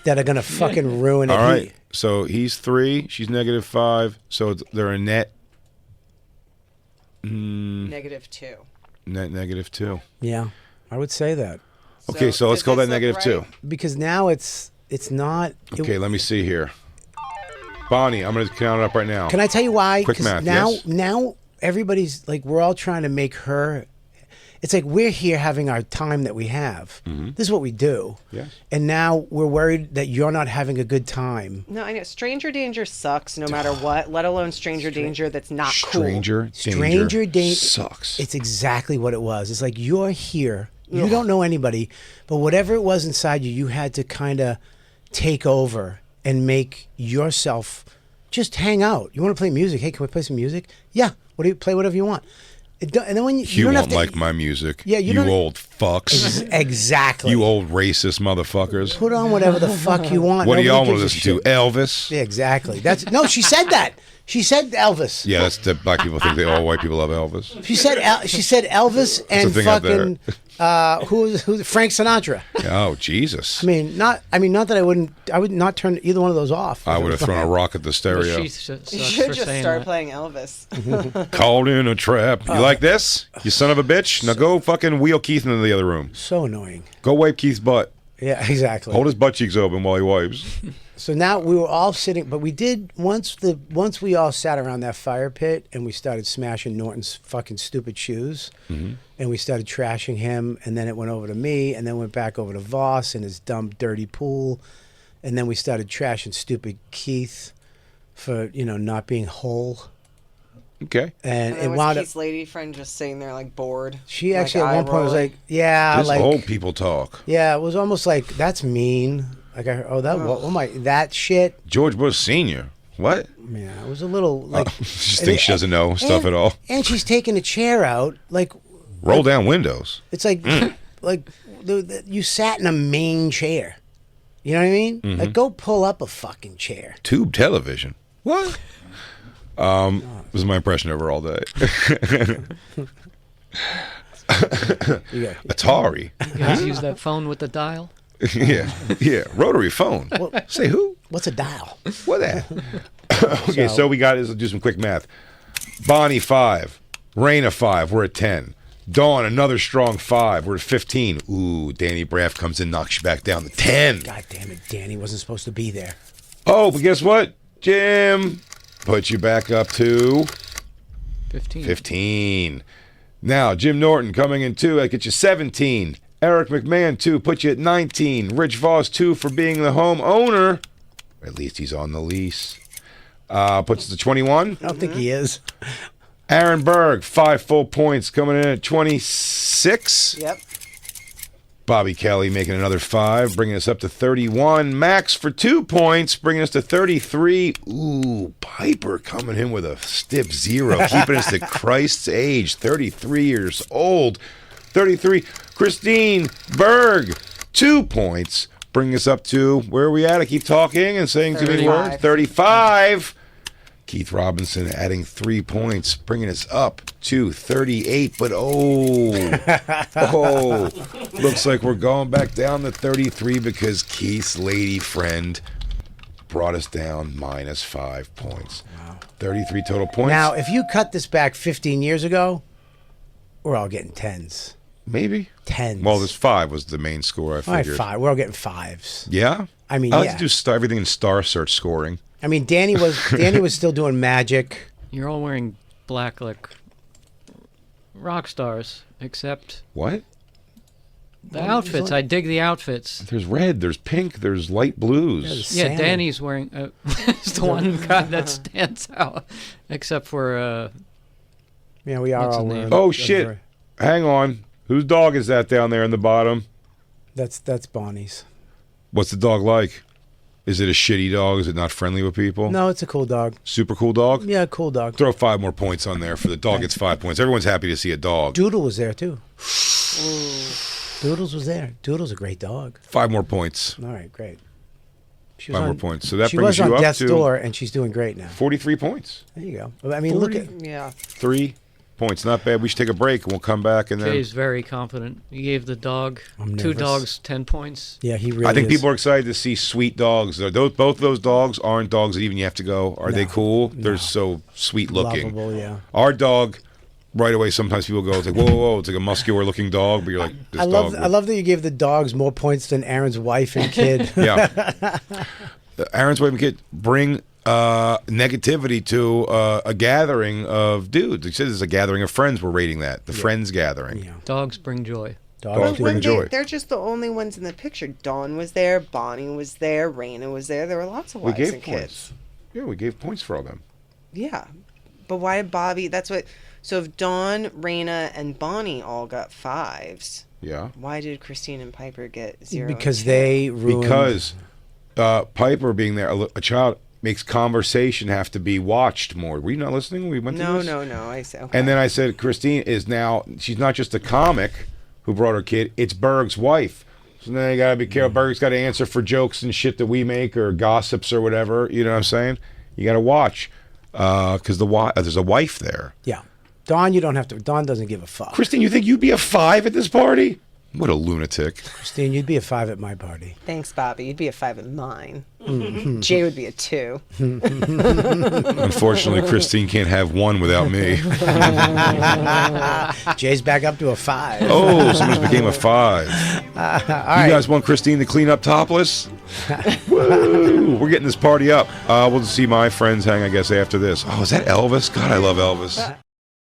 that are going to fucking ruin it.
All right. So he's 3. She's -5. So they're a net.
-2.
Net -2.
Yeah. I would say that.
Okay. So let's call that -2.
Right?
Because now it's not.
Okay. Let me see here. Bonnie, I'm going to count it up right now.
Can I tell you why?
Quick math.
Now everybody's like, we're all trying to make her. It's like we're here having our time that we have. Mm-hmm. This is what we do.
Yes.
And now we're worried that you're not having a good time.
No, I know. Stranger danger sucks no matter what, let alone stranger danger that's not cool.
Stranger danger sucks.
It's exactly what it was. It's like you're here. You don't know anybody, but whatever it was inside you, you had to kind of take over and make yourself just hang out. You want to play music? Hey, can we play some music? Yeah. What do you play? Whatever you want. And then when you don't
won't
have to,
like my music.
Yeah,
you old fucks.
Exactly.
You old racist motherfuckers.
Put on whatever the fuck you want.
What do
Nobody
y'all want to
gives a
listen to?
shit.
Elvis?
Yeah, exactly. No, she said that. She said Elvis.
Yeah, that's the black people think all white people love Elvis.
She said Elvis and fucking who's Frank Sinatra.
Oh Jesus!
I mean, not that I would not turn either one of those off.
I would have thrown a rock at the stereo.
You should just start playing Elvis.
Called in a trap. You like this? You son of a bitch! Now go fucking wheel Keith into the other room.
So annoying.
Go wipe Keith's butt.
Yeah, exactly.
Hold his butt cheeks open while he wipes.
So now we were all sitting, but we did once we all sat around that fire pit and we started smashing Norton's fucking stupid shoes, and we started trashing him, and then it went over to me, and then went back over to Voss and his dumb dirty pool, and then we started trashing stupid Keith for not being whole.
Okay.
And it
was
wound up.
Keith's lady friend just sitting there like bored.
She
like,
actually at one point was
eye-rolling.
like, "Yeah,
This
like
old people talk.
yeah." It was almost like that's mean. Like I heard, that shit.
George Bush Sr. What?
Yeah, it was a little like.
She just thinks she doesn't know stuff at all.
And she's taking a chair out, like
Roll down windows.
it's like like you sat in a main chair. You know what I mean? Like go pull up a fucking chair.
Tube television. What? This is my impression of her all day.
Yeah.
Atari.
You guys use that phone with the dial?
yeah. Rotary phone. Say who?
What's a dial?
What that? Okay, so we got, let's do some quick math. Bonnie, 5. Raina, 5. We're at 10. Dawn, another strong 5. We're at 15. Ooh, Danny Braff comes in, knocks you back down to 10.
God damn it, Danny wasn't supposed to be there.
Oh, but guess what? Jim, put you back up to
15.
15. Now, Jim Norton coming in 2. That gets you 17. Eric McMahon, 2. Put you at 19. Rich Voss, 2 for being the homeowner. At least he's on the lease. Puts us to 21.
I don't think he is.
Aaron Berg, 5 full points, coming in at 26.
Yep.
Bobby Kelly making another 5, bringing us up to 31. Max for 2 points, bringing us to 33. Ooh, Piper coming in with a stiff 0, keeping us at Christ's age, 33 years old. 33. Christine Berg, 2 points, bringing us up to, where are we at? I keep talking and saying too many
35.
words. 35. Keith Robinson adding 3 points, bringing us up to 38. But looks like we're going back down to 33 because Keith's lady friend brought us down minus 5 points. Wow. 33 total points.
Now, if you cut this back 15 years ago, we're all getting 10s.
Maybe
10s.
Well, this 5 was the main score. I
all right,
figured.
5. We're all getting 5s.
Yeah.
I mean,
I like
yeah.
to do everything in Star Search scoring.
I mean, Danny was still doing magic.
You're all wearing black like rock stars, except
What?
the outfits. I dig the outfits.
There's red. There's pink. There's light blues.
Yeah,
Salmon.
Danny's wearing is the one guy that stands out, except for
Yeah, we are
What's
all
his name?
wearing.
Oh shit! Hang on. Whose dog is that down there in the bottom?
That's Bonnie's.
What's the dog like? Is it a shitty dog? Is it not friendly with people?
No, it's a cool dog.
Super cool dog?
Yeah, cool dog.
Throw 5 more points on there for the dog gets 5 points. Everyone's happy to see a dog.
Doodle was there too. Doodles was there. Doodle's a great dog.
5 more points.
All right, great. She
5 more points. So that
she
brings
was
you
on
up
death's
to
door, and she's doing great now.
43 points.
There you go. I mean, look at.
Yeah.
3 points. Not bad. We should take a break and we'll come back and then.
Jay's very confident. He gave the dog
I'm
2
nervous.
dogs 10 points.
Yeah, he really.
I think
is.
people are excited to see sweet dogs. Both of those dogs aren't dogs that even you have to go. Are they
No,
cool? They're
no.
so sweet looking.
Lovable, yeah.
Our dog, right away, sometimes people go, it's like, whoa, whoa, whoa, it's like a muscular looking dog, but you're like, this
I
dog.
love that you gave the dogs more points than Aaron's wife and kid.
Yeah. Aaron's wife and kid bring negativity to a gathering of dudes. He says it's a gathering of friends. We're rating that. The friends gathering.
Yeah.
Dogs bring joy.
Dogs
do.
bring joy.
They're just the only ones in the picture. Dawn was there, Bonnie was there, Raina was there. There were lots of
We
wives
gave
and
points.
kids.
Yeah, we gave points for all them.
Yeah. But why did Bobby? That's what. So if Dawn, Raina, and Bonnie all got 5s,
Yeah.
why did Christine and Piper get 0?
Because
and 2?
they ruined.
Because Piper being there, a child makes conversation have to be watched more. Were you not listening? We went through
No,
this?
I said. Okay.
And then I said, Christine is now, she's not just a comic who brought her kid, it's Berg's wife. So then you got to be careful. Berg's got to answer for jokes and shit that we make or gossips or whatever. You know what I'm saying? You got to watch because there's a wife there.
Yeah. Dawn, you don't have to. Dawn doesn't give a fuck.
Christine, you think you'd be a 5 at this party? What a lunatic.
Christine, you'd be a 5 at my party.
Thanks, Bobby. You'd be a 5 at mine.
Mm-hmm.
Jay would be a 2.
Unfortunately, Christine can't have 1 without me.
Jay's back up to a 5.
Oh, someone just became a 5. You guys want Christine to clean up topless? Woo! We're getting this party up. We'll see my friends hang, I guess, after this. Oh, is that Elvis? God, I love Elvis.